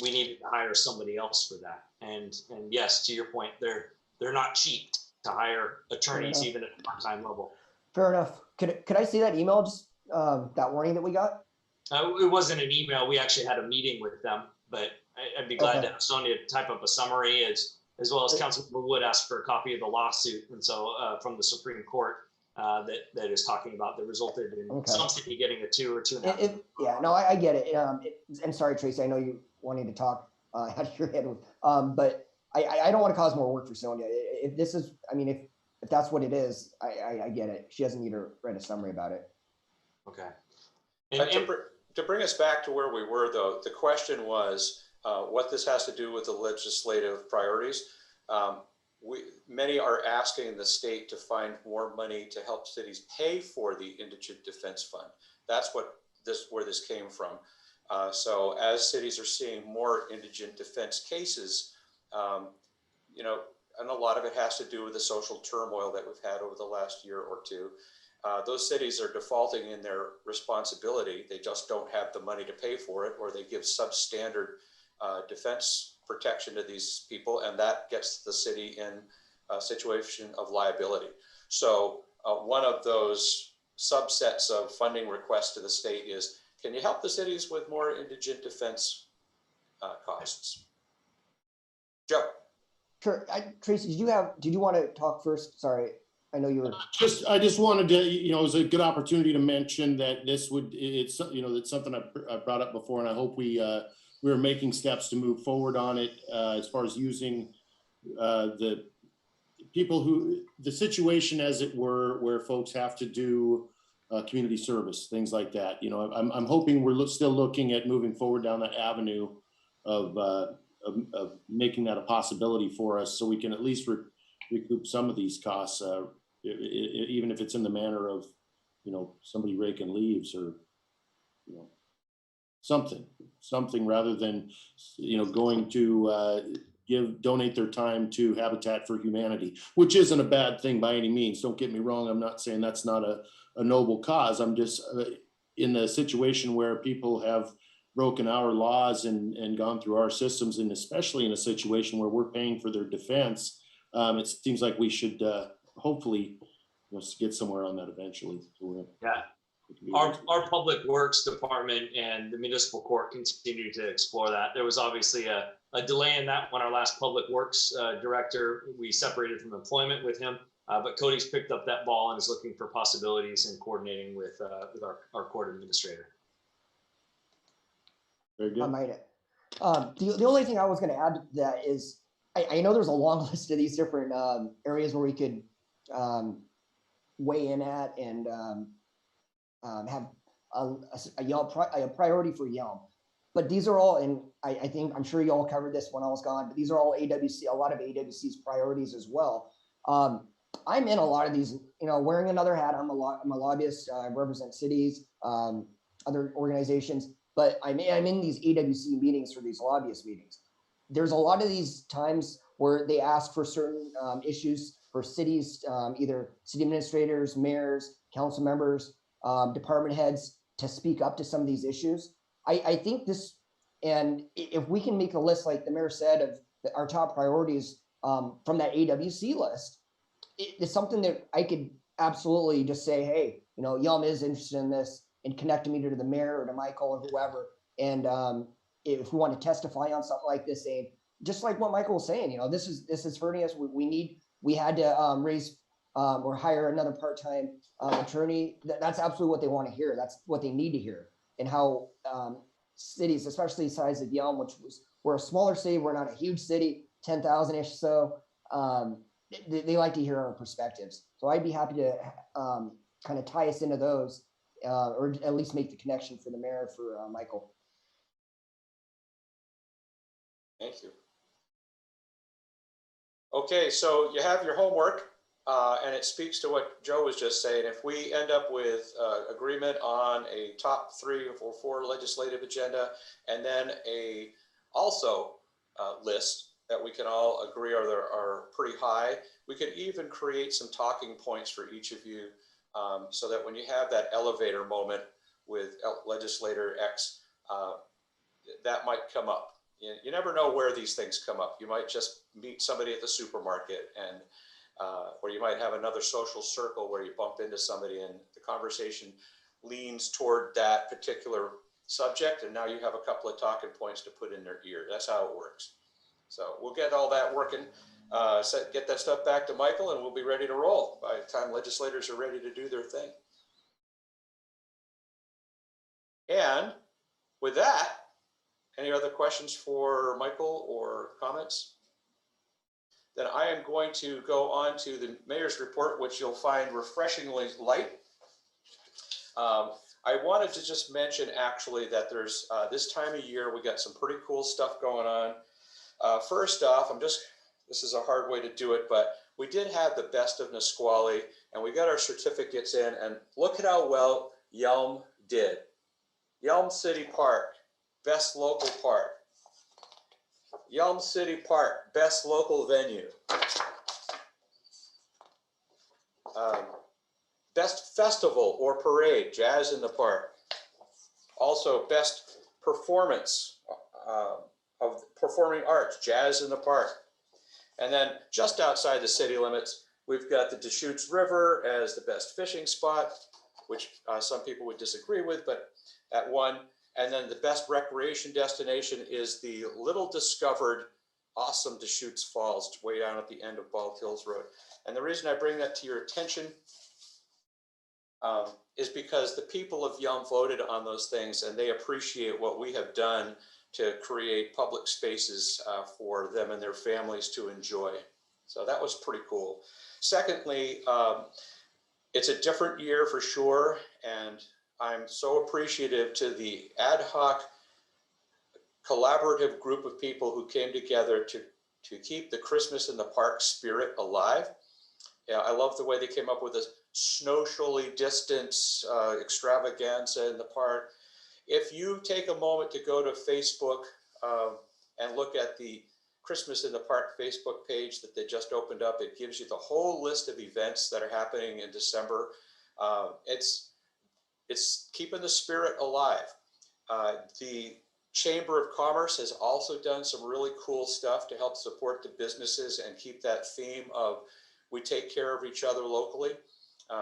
we needed to hire somebody else for that. And yes, to your point, they're not cheap to hire attorneys enough. even at the part-time level. Fair enough. Could I see that email, just that warning that we got? It wasn't an email. We actually had a meeting with them, but I'd be glad Okay. to have Sonia type up a summary as well as Councilmember Wood asked for a copy of the lawsuit. And so from the Supreme Court that is talking about that resulted in some city getting a 2 or 2.5. Yeah, no, I get it. And sorry, Tracy, I know you wanting to talk out of your head, but I don't want to cause more work for Sonia. If this is, I mean, if that's what it is, I get it. She doesn't need to write a summary about it. Okay. To bring us back to where we were, though, the question was what this has to do with the legislative priorities. Many are asking the state to find more money to help cities pay for the Indigent Defense Fund. That's where this came from. So as cities are seeing more indigent defense cases, and a lot of it has to do with the social turmoil that we've had over the last year or two. Those cities are defaulting in their responsibility. They just don't have the money to pay for it, or they give substandard defense protection to these people, and that gets the city in a situation of liability. So one of those subsets of funding requests to the state is, can you help the cities with more indigent defense costs? Joe. Sure. Tracy, did you want to talk first? Sorry. I know you were I just wanted to, it was a good opportunity to mention that it's something I brought up before, and I hope we're making steps to move forward on it as far as using the situation, as it were, where folks have to do community service, things like that. I'm hoping we're still looking at moving forward down that avenue of making that a possibility for us, so we can at least recoup some of these costs, even if it's in the manner of, somebody raking leaves or, something rather than, going to donate their time to Habitat for Humanity, which isn't a bad thing by any means. Don't get me wrong. I'm not saying that's not a noble cause. I'm just in a situation where people have broken our laws and gone through our systems, and especially in a situation where we're paying for their defense. It seems like we should hopefully get somewhere on that eventually. Yeah. Our public works department and the municipal court continue to explore that. There was obviously a delay in that when our last public works director, we separated from employment with him, but Cody's picked up that ball and is looking for possibilities and coordinating with our court administrator. Very good. I might the only thing I was going to add to that is I know there's a long list of these different areas where we could weigh in at and have a priority for Yelm. But these are all, and I think, I'm sure you all covered this when I was gone, but these are all a lot of AWC's priorities as well. I'm in a lot of these, wearing another hat. I'm a lobbyist. I represent cities, other organizations, but I'm in these AWC meetings for these lobbyist meetings. There's a lot of these times where they ask for certain issues for cities, either city administrators, mayors, council members, department heads to speak up to some of these issues. I think this, and if we can make a list, like the mayor said, of our top priorities from that AWC list, it's something that I could absolutely just say, hey, Yelm is interested in this, and connect me to the mayor or to Michael or whoever. And if we want to testify on something like this, saying, just like what Michael was saying, this is hurting us. We had to raise or hire another part-time attorney. That's absolutely what they want to hear. That's what they need to hear. And how cities, especially the size of Yelm, we're a smaller city, we're not a huge city, 10,000-ish. So they like to hear our perspectives. So I'd be happy to kind of tie us into those, or at least make the connection for the mayor, for Michael. Thank you. Okay, so you have your homework, and it speaks to what Joe was just saying. If we end up with agreement on a top 3 or 4 legislative agenda, and then also list that we can all agree are pretty high, we could even create some talking points for each of you, so that when you have that elevator moment with legislator X, that might come up. You never know where these things come up. You might just meet somebody at the supermarket, and or you might have another social circle where you bump into somebody and the conversation leans toward that particular subject, and now you have a couple of talking points to put in their ear. That's how it works. So we'll get all that working, get that stuff back to Michael, and we'll be ready to roll by the time legislators are ready to do their thing. And with that, any other questions for Michael or comments? Then I am going to go on to the mayor's report, which you'll find refreshingly light. I wanted to just mention actually that there's this time of year, we got some pretty cool stuff going on. First off, this is a hard way to do it, but we did have the best of Nisqually and we got our certificates in, and look at how well Yelm did. Yelm City Park, best local park. Yelm City Park, best local venue. Best festival or parade, Jazz in the Park. Also, best performance of performing arts, Jazz in the Park. And then just outside the city limits, we've got the Deschutes River as the best fishing spot, which some people would disagree with, but at one. And then the best recreation destination is the little discovered awesome Deschutes Falls way down at the end of Bald Hills Road. And the reason I bring that to your attention is because the people of Yelm voted on those things, and they appreciate what we have done to create public spaces for them and their families to enjoy. So that was pretty cool. Secondly, it's a different year for sure, and I'm so appreciative to the ad hoc collaborative group of people who came together to keep the Christmas in the Park spirit alive. Yeah, I love the way they came up with a socially distance extravaganza in the park. If you take a moment to go to Facebook and look at the Christmas in the Park Facebook page that they just opened up, it gives you the whole list of events that are happening in December. It's keeping the spirit alive. The Chamber of Commerce has also done some really cool stuff to help support the businesses and keep that theme of we take care of each other locally.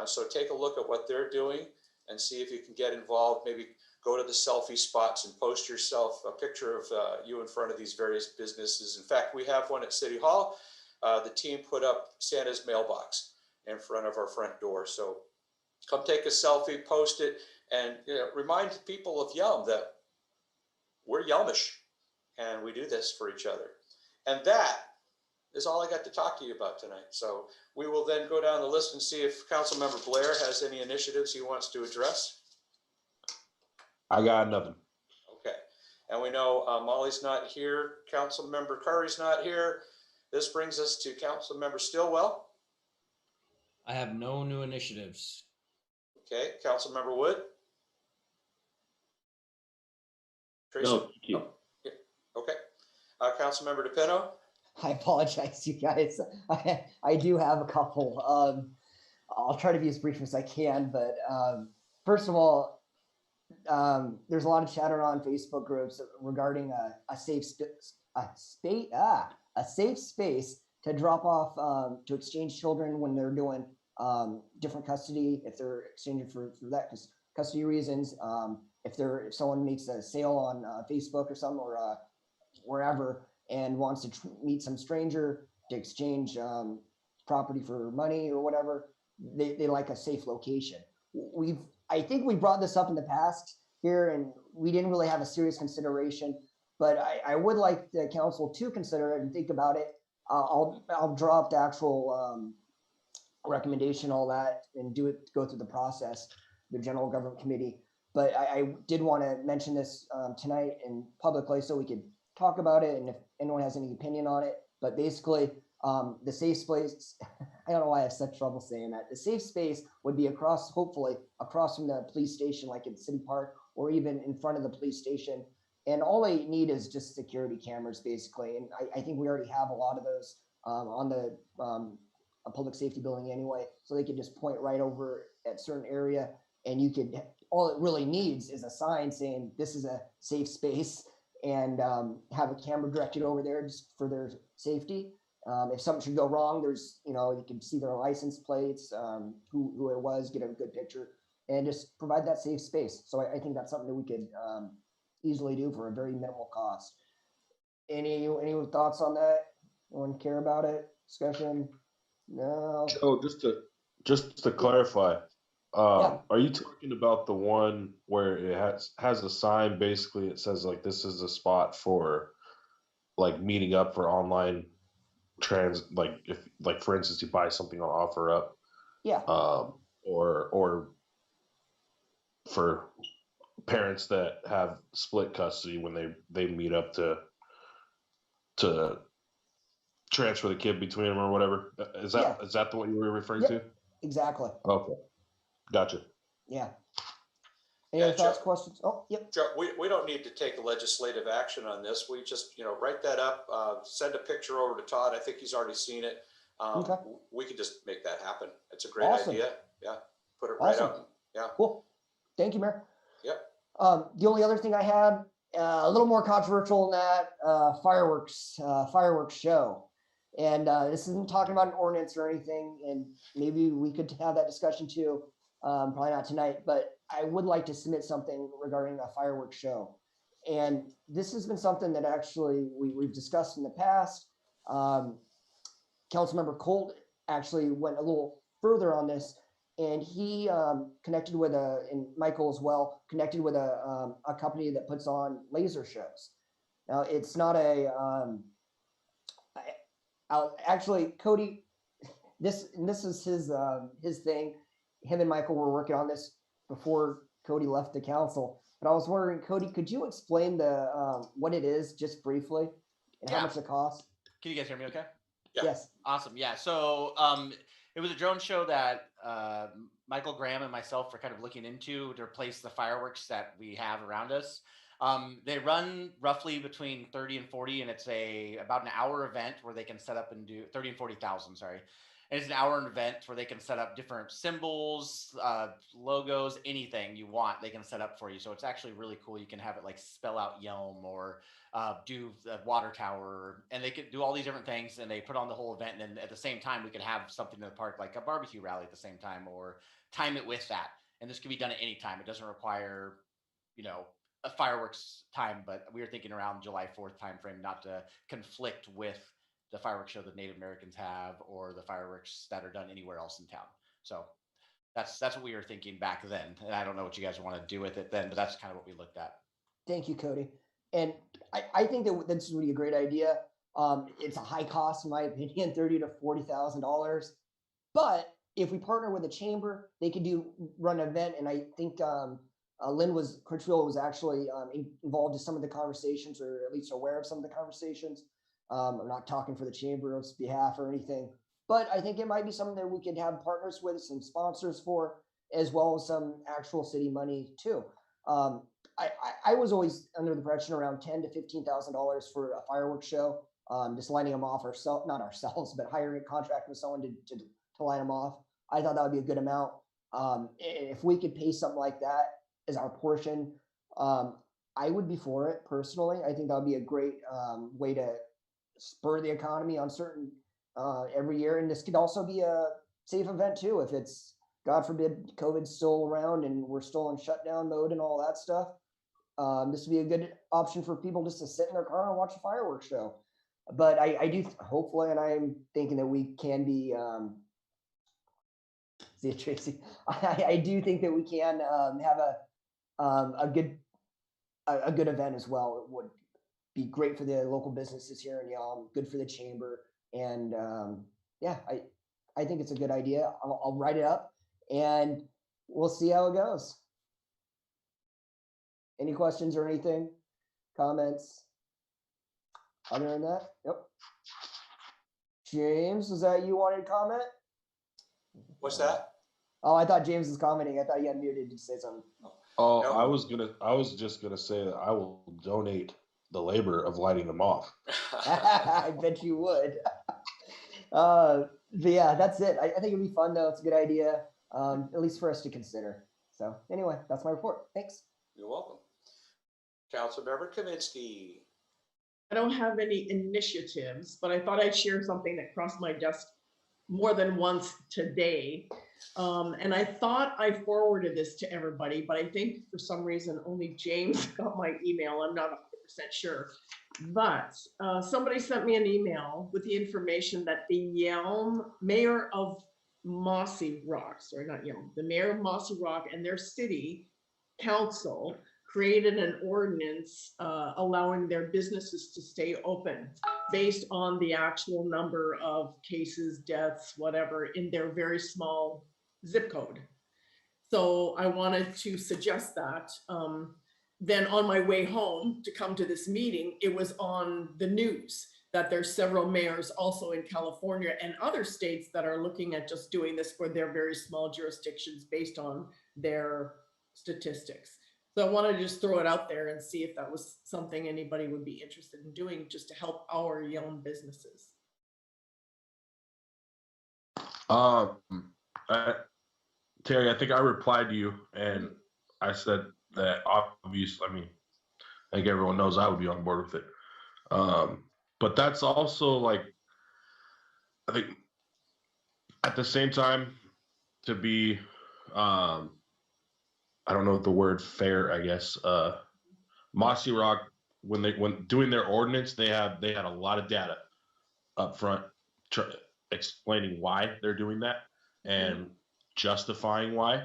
So take a look at what they're doing and see if you can get involved. Maybe go to the selfie spots and post yourself a picture of you in front of these various businesses. In fact, we have one at City Hall. The team put up Santa's mailbox in front of our front door. So come take a selfie, post it, and remind people of Yelm that we're Yelmish and we do this for each other. And that is all I got to talk to you about tonight. So we will then go down the list and see if Councilmember Blair has any initiatives he wants to address. I got nothing. Okay. And we know Molly's not here. Councilmember Curry's not here. This brings us to Councilmember Stillwell. I have no new initiatives. Okay. Councilmember Wood. Tracy? No, thank you. Oh, yeah. Okay. Councilmember DePino. I apologize, you guys. I do have a couple. I'll try to be as brief as I can, but first of all, there's a lot of chatter on Facebook groups regarding a safe space to drop off to exchange children when they're doing different custody, if they're exchanging for that custody reasons. If someone makes a sale on Facebook or something or wherever and wants to meet some stranger to exchange property for money or whatever, they like a safe location. I think we brought this up in the past here and we didn't really have a serious consideration, but I would like the council to consider it and think about it. I'll draw up the actual recommendation, all that, and go through the process, the general government committee. But I did want to mention this tonight in publicly so we could talk about it and if anyone has any opinion on it. But basically, the safe space, I don't know why I have such trouble saying that. The safe space would be hopefully across from the police station, like in City Park, or even in front of the police station. And all they need is just security cameras, basically. And I think we already have a lot of those on the a public safety building anyway. So they could just point right over at certain area and all it really needs is a sign saying this is a safe space and have a camera directed over there just for their safety. If something should go wrong, there's, you can see their license plates, who it was, get a good picture, and just provide that safe space. So I think that's something that we could easily do for a very minimal cost. Any thoughts on that? Anyone care about it? Discussion? No. Joe, just to clarify, Yeah. are you talking about the one where it has a sign, basically it says like this is a spot for like meeting up for online like if like for instance you buy something on OfferUp, Yeah. or for parents that have split custody when they meet up to transfer the kid between them or whatever. Is that the one you were referring to? Exactly. Okay, gotcha. Yeah. Any Yeah, other thoughts, Joe. questions? Oh, yep. Joe, we don't need to take legislative action on this. We just, write that up, send a picture over to Todd. I think he's already seen it. Okay. We can just make that happen. It's a great Awesome. idea. Yeah. Put it right Awesome. up. Yeah. Cool. Thank you, Mayor. Yep. The only other thing I had, a little more controversial than that, fireworks show. And this isn't talking about an ordinance or anything, and maybe we could have that discussion too. Probably not tonight, but I would like to submit something regarding a fireworks show. And this has been something that actually we've discussed in the past. Councilmember Colt actually went a little further on this, and he connected with and Michael as well, connected with a company that puts on laser shows. Now, it's not actually, Cody, this is his thing. Him and Michael were working on this before Cody left the council. But I was wondering, Cody, could you explain what it is just briefly and how much it costs? Can you guys hear me okay? Yeah. Yes. Awesome. Yeah. So it was a drone show that Michael Graham and myself are kind of looking into to replace the fireworks that we have around us. They run roughly between 30 and 40, and it's about an hour event where they can set up and do 30 and 40,000, sorry. And it's an hour event where they can set up different symbols, logos, anything you want, they can set up for you. So it's actually really cool. You can have it like spell out Yelm or do the water tower, and they could do all these different things, and they put on the whole event. And then at the same time, we could have something in the park like a barbecue rally at the same time, or time it with that. And this can be done at any time. It doesn't require, a fireworks time, but we were thinking around July 4th timeframe, not to conflict with the fireworks show that Native Americans have or the fireworks that are done anywhere else in town. So that's what we were thinking back then. And I don't know what you guys want to do with it then, but that's kind of what we looked at. Thank you, Cody. And I think that this would be a great idea. It's a high cost, in my opinion, $30,000 to $40,000. But if we partner with a chamber, they could run an event. And I think Lynn Critchfield was actually involved in some of the conversations, or at least aware of some of the conversations. I'm not talking for the chamber's behalf or anything, but I think it might be something that we could have partners with, some sponsors for, as well as some actual city money too. I was always under the impression around $10,000 to $15,000 for a fireworks show. Just lining them off ourselves, not ourselves, but hiring a contract with someone to line them off. I thought that would be a good amount. If we could pay something like that as our portion, I would be for it personally. I think that would be a great way to spur the economy on certain every year. And this could also be a safe event too. If it's, God forbid, COVID's still around and we're still in shutdown mode and all that stuff, this would be a good option for people just to sit in their car and watch a fireworks show. But I do, hopefully, and I'm thinking that we can be, see it, Tracy. I do think that we can have a good event as well. It would be great for the local businesses here in Yelm, good for the chamber. And yeah, I think it's a good idea. I'll write it up and we'll see how it goes. Any questions or anything? Comments? Other than that? Yep. James, is that you wanted to comment? What's that? Oh, I thought James was commenting. I thought you had muted to say something. Oh, No. I was just gonna say that I will donate the labor of lighting them off. I bet you would. But yeah, that's it. I think it'd be fun though. It's a good idea, at least for us to consider. So anyway, that's my report. Thanks. You're welcome. Councilmember Kaminsky. I don't have any initiatives, but I thought I'd share something that crossed my desk more than once today. And I thought I forwarded this to everybody, but I think for some reason only James got my email. I'm not 100% sure. But somebody sent me an email with the information that the Yelm mayor of Mossy Rock, sorry, not Yelm, the mayor of Mossy Rock and their city council created an ordinance allowing their businesses to stay open based on the actual number of cases, deaths, whatever, in their very small zip code. So I wanted to suggest that. Then on my way home to come to this meeting, it was on the news that there's several mayors also in California and other states that are looking at just doing this for their very small jurisdictions based on their statistics. So I wanted to just throw it out there and see if that was something anybody would be interested in doing just to help our young businesses. Terry, I think I replied to you and I said that obviously, I mean, I think everyone knows I would be on board with it. But that's also like, I think at the same time to be, I don't know what the word fair, I guess, Mossy Rock, when doing their ordinance, they had a lot of data up front explaining why they're doing that and justifying why.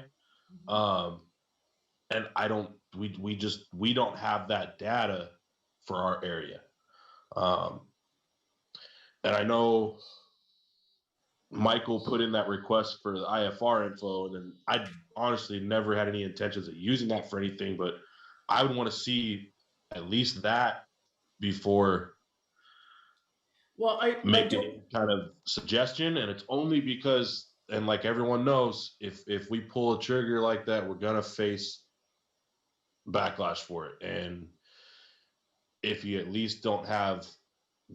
And we don't have that data for our area. And I know Michael put in that request for the IFR info, and then I honestly never had any intentions of using that for anything, but I would want to see at least that before making any kind of suggestion. And it's only because, and like everyone knows, if we pull a trigger like that, we're gonna face backlash for it. And if you at least don't have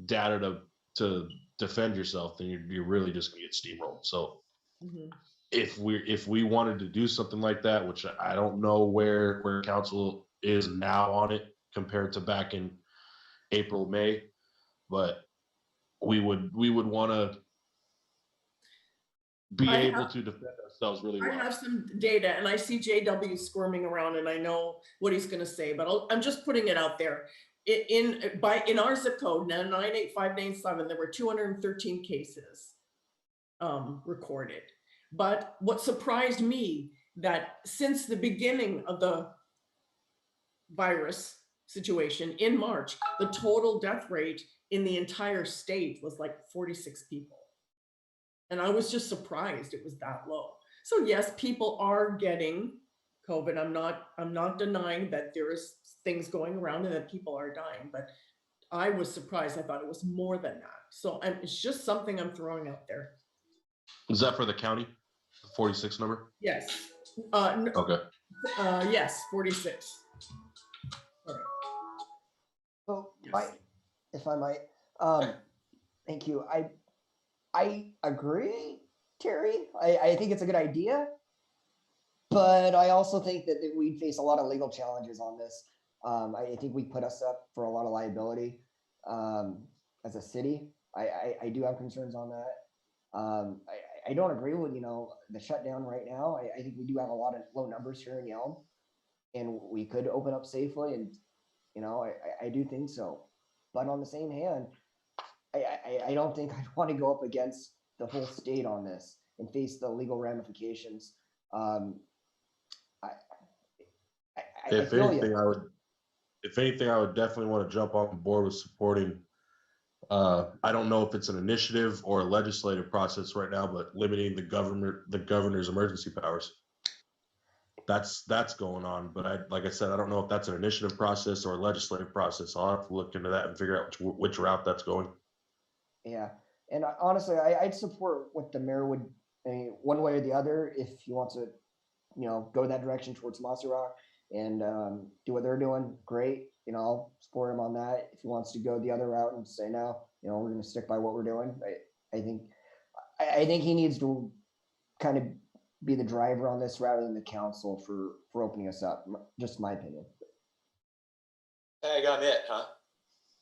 data to defend yourself, then you're really just gonna get steamrolled. So if we wanted to do something like that, which I don't know where council is now on it compared to back in April, May, but we would want to be able to defend ourselves really well. I have some data and I see JW squirming around and I know what he's going to say, but I'm just putting it out there. In our zip code, 98597, there were 213 cases recorded. But what surprised me that since the beginning of the virus situation in March, the total death rate in the entire state was like 46 people. And I was just surprised it was that low. So yes, people are getting COVID. I'm not denying that there is things going around and that people are dying, but I was surprised. I thought it was more than that. So it's just something I'm throwing out there. Is that for the county? The 46 number? Yes. Okay. Yes, 46. All right. So, if I might, thank you. I agree, Terry. I think it's a good idea, but I also think that we'd face a lot of legal challenges on this. I think we put us up for a lot of liability as a city. I do have concerns on that. I don't agree with, the shutdown right now. I think we do have a lot of low numbers here in Yelm, and we could open up safely, and I do think so. But on the same hand, I don't think I'd want to go up against the whole state on this and face the legal ramifications. If anything, I would definitely want to jump on board with supporting. I don't know if it's an initiative or a legislative process right now, but limiting the governor's emergency powers. That's going on. But like I said, I don't know if that's an initiative process or a legislative process. I'll have to look into that and figure out which route that's going. Yeah, and honestly, I'd support what the mayor would, one way or the other, if he wants to, go that direction towards Mossy Rock and do what they're doing. Great, I'll support him on that. If he wants to go the other route and say no, we're going to stick by what we're doing. I think he needs to kind of be the driver on this rather than the council for opening us up. Just my opinion. Tag on it, huh?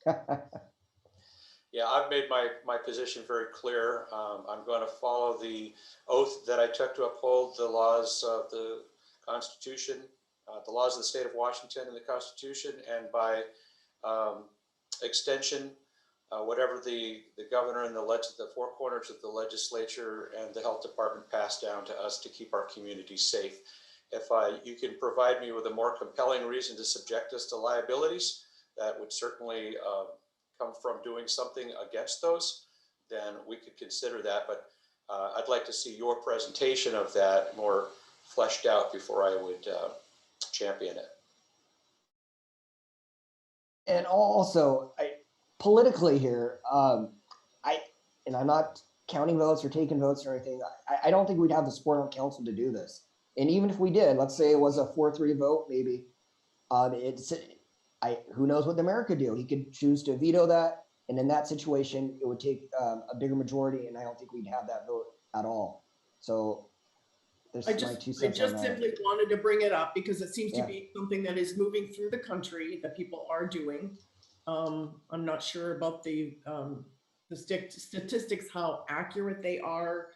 Yeah, I've made my position very clear. I'm going to follow the oath that I took to uphold the laws of the Constitution, the laws of the state of Washington and the Constitution, and by extension, whatever the governor and the four corners of the legislature and the health department pass down to us to keep our community safe. If you can provide me with a more compelling reason to subject us to liabilities, that would certainly come from doing something against those, then we could consider that. But I'd like to see your presentation of that more fleshed out before I would champion it. And also, politically here, and I'm not counting votes or taking votes or anything. I don't think we'd have the support on council to do this. And even if we did, let's say it was a 4-3 vote, maybe, who knows what the mayor could do? He could choose to veto that, and in that situation, it would take a bigger majority, and I don't think we'd have that vote at all. So there's my 2 cents on I just that. simply wanted to bring it up because it seems to be something that is moving through the country that people are doing. I'm not sure about the statistics, how accurate they are,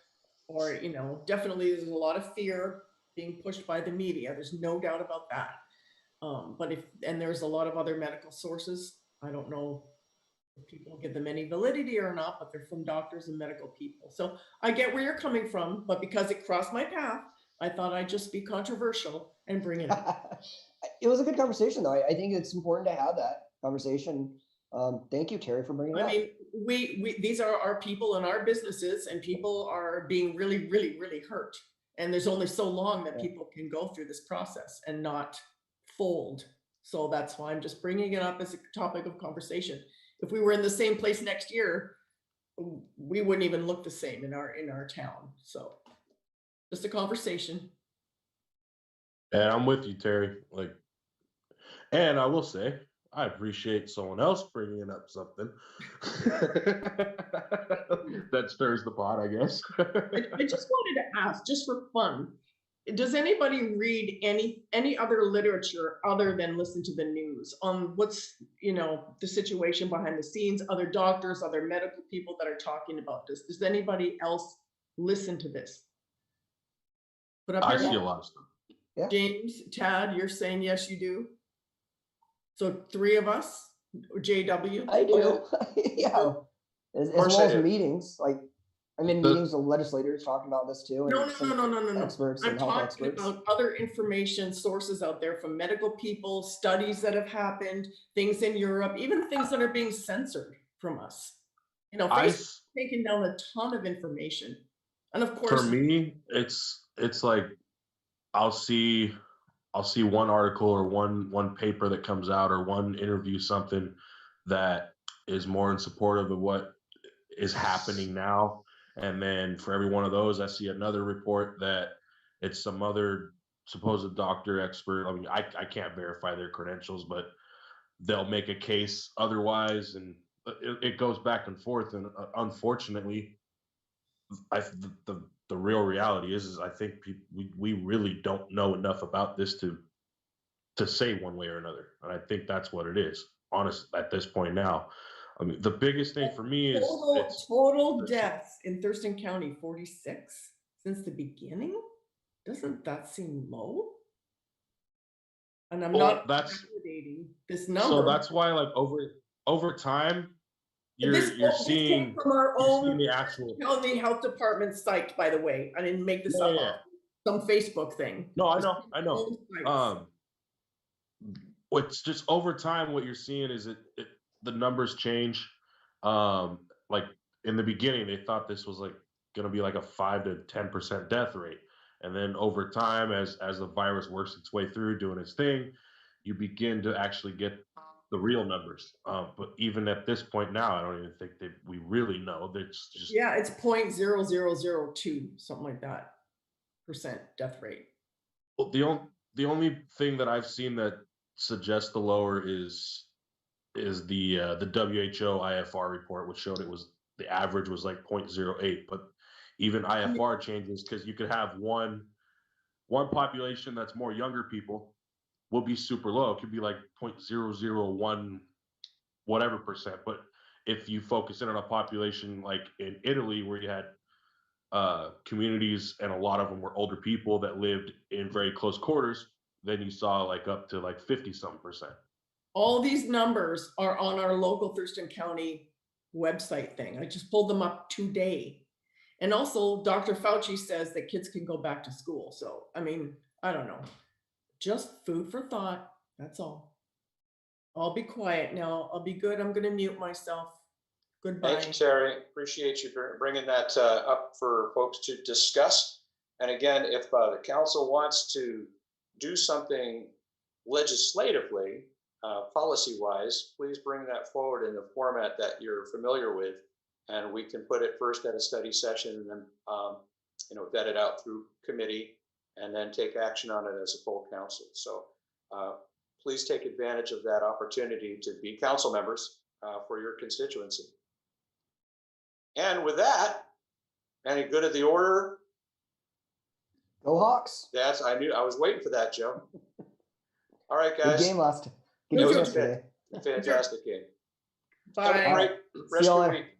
or, you know, definitely there's a lot of fear being pushed by the media. There's no doubt about that. And there's a lot of other medical sources. I don't know if people give them any validity or not, but they're from doctors and medical people. So I get where you're coming from, but because it crossed my path, I thought I'd just be controversial and bring it up. It was a good conversation, though. I think it's important to have that conversation. Thank you, Terry, for bringing it up. I mean, we these are our people and our businesses, and people are being really, really, really hurt. And there's only so long that people can go through this process and not fold. So that's why I'm just bringing it up as a topic of conversation. If we were in the same place next year, we wouldn't even look the same in our town. So just a conversation. And I'm with you, Terry. And I will say, I appreciate someone else bringing up something that stirs the pot, I guess. I just wanted to ask, just for fun, does anybody read any other literature other than listen to the news on what's, you know, the situation behind the scenes, other doctors, other medical people that are talking about this? Does anybody else listen to this? But I see a lot of stuff. Yeah. James, Tad, you're saying yes, you do. So 3 of us, JW. I do. Yeah. As well as meetings, I'm in meetings with legislators talking about this too. No. Experts I'm and health talking experts. about other information sources out there from medical people, studies that have happened, things in Europe, even things that are being censored from us. You know, Facebook's taking down a ton of information. And of course, for me, it's like I'll see one article or one paper that comes out or one interview, something that is more in supportive of what is happening now. And then for every one of those, I see another report that it's some other supposed doctor expert. I mean, I can't verify their credentials, but they'll make a case otherwise. And it goes back and forth. And unfortunately, the real reality is I think we really don't know enough about this to say one way or another. And I think that's what it is, honest, at this point now. I mean, the biggest thing for me is total deaths in Thurston County, 46 since the beginning. Doesn't that seem low? And I'm not validating this number. So that's why, over time, you're seeing from our own the actual county health department site, by the way. I didn't make this up. Some Facebook thing. No, I know. It's just over time, what you're seeing is the numbers change. Like in the beginning, they thought this was going to be a 5 to 10% death rate. And then over time, as the virus works its way through doing its thing, you begin to actually get the real numbers. But even at this point now, I don't even think that we really know. It's just, it's 0.0002, something like that, percent death rate. Well, the only thing that I've seen that suggests the lower is the WHO IFR report, which showed the average was 0.08. But even IFR changes because you could have one population that's more younger people will be super low. It could be 0.001 whatever percent. But if you focus in on a population like in Italy, where you had communities and a lot of them were older people that lived in very close quarters, then you saw like up to like 50-something%. All these numbers are on our local Thurston County website thing. I just pulled them up today. And also Dr. Fauci says that kids can go back to school. So, I mean, I don't know. Just food for thought. That's all. I'll be quiet now. I'll be good. I'm going to mute myself. Goodbye. Thank you, Terry. Appreciate you bringing that up for folks to discuss. And again, if the council wants to do something legislatively, policy-wise, please bring that forward in the format that you're familiar with, and we can put it first at a study session and then vet it out through committee and then take action on it as a full council. So please take advantage of that opportunity to be council members for your constituency. And with that, any good of the order? Go Hawks. That's, I was waiting for that, Joe. All right, Good guys. game last. Good It game was yesterday. Fantastic game. Bye. Have a great See rest y'all of your later. week.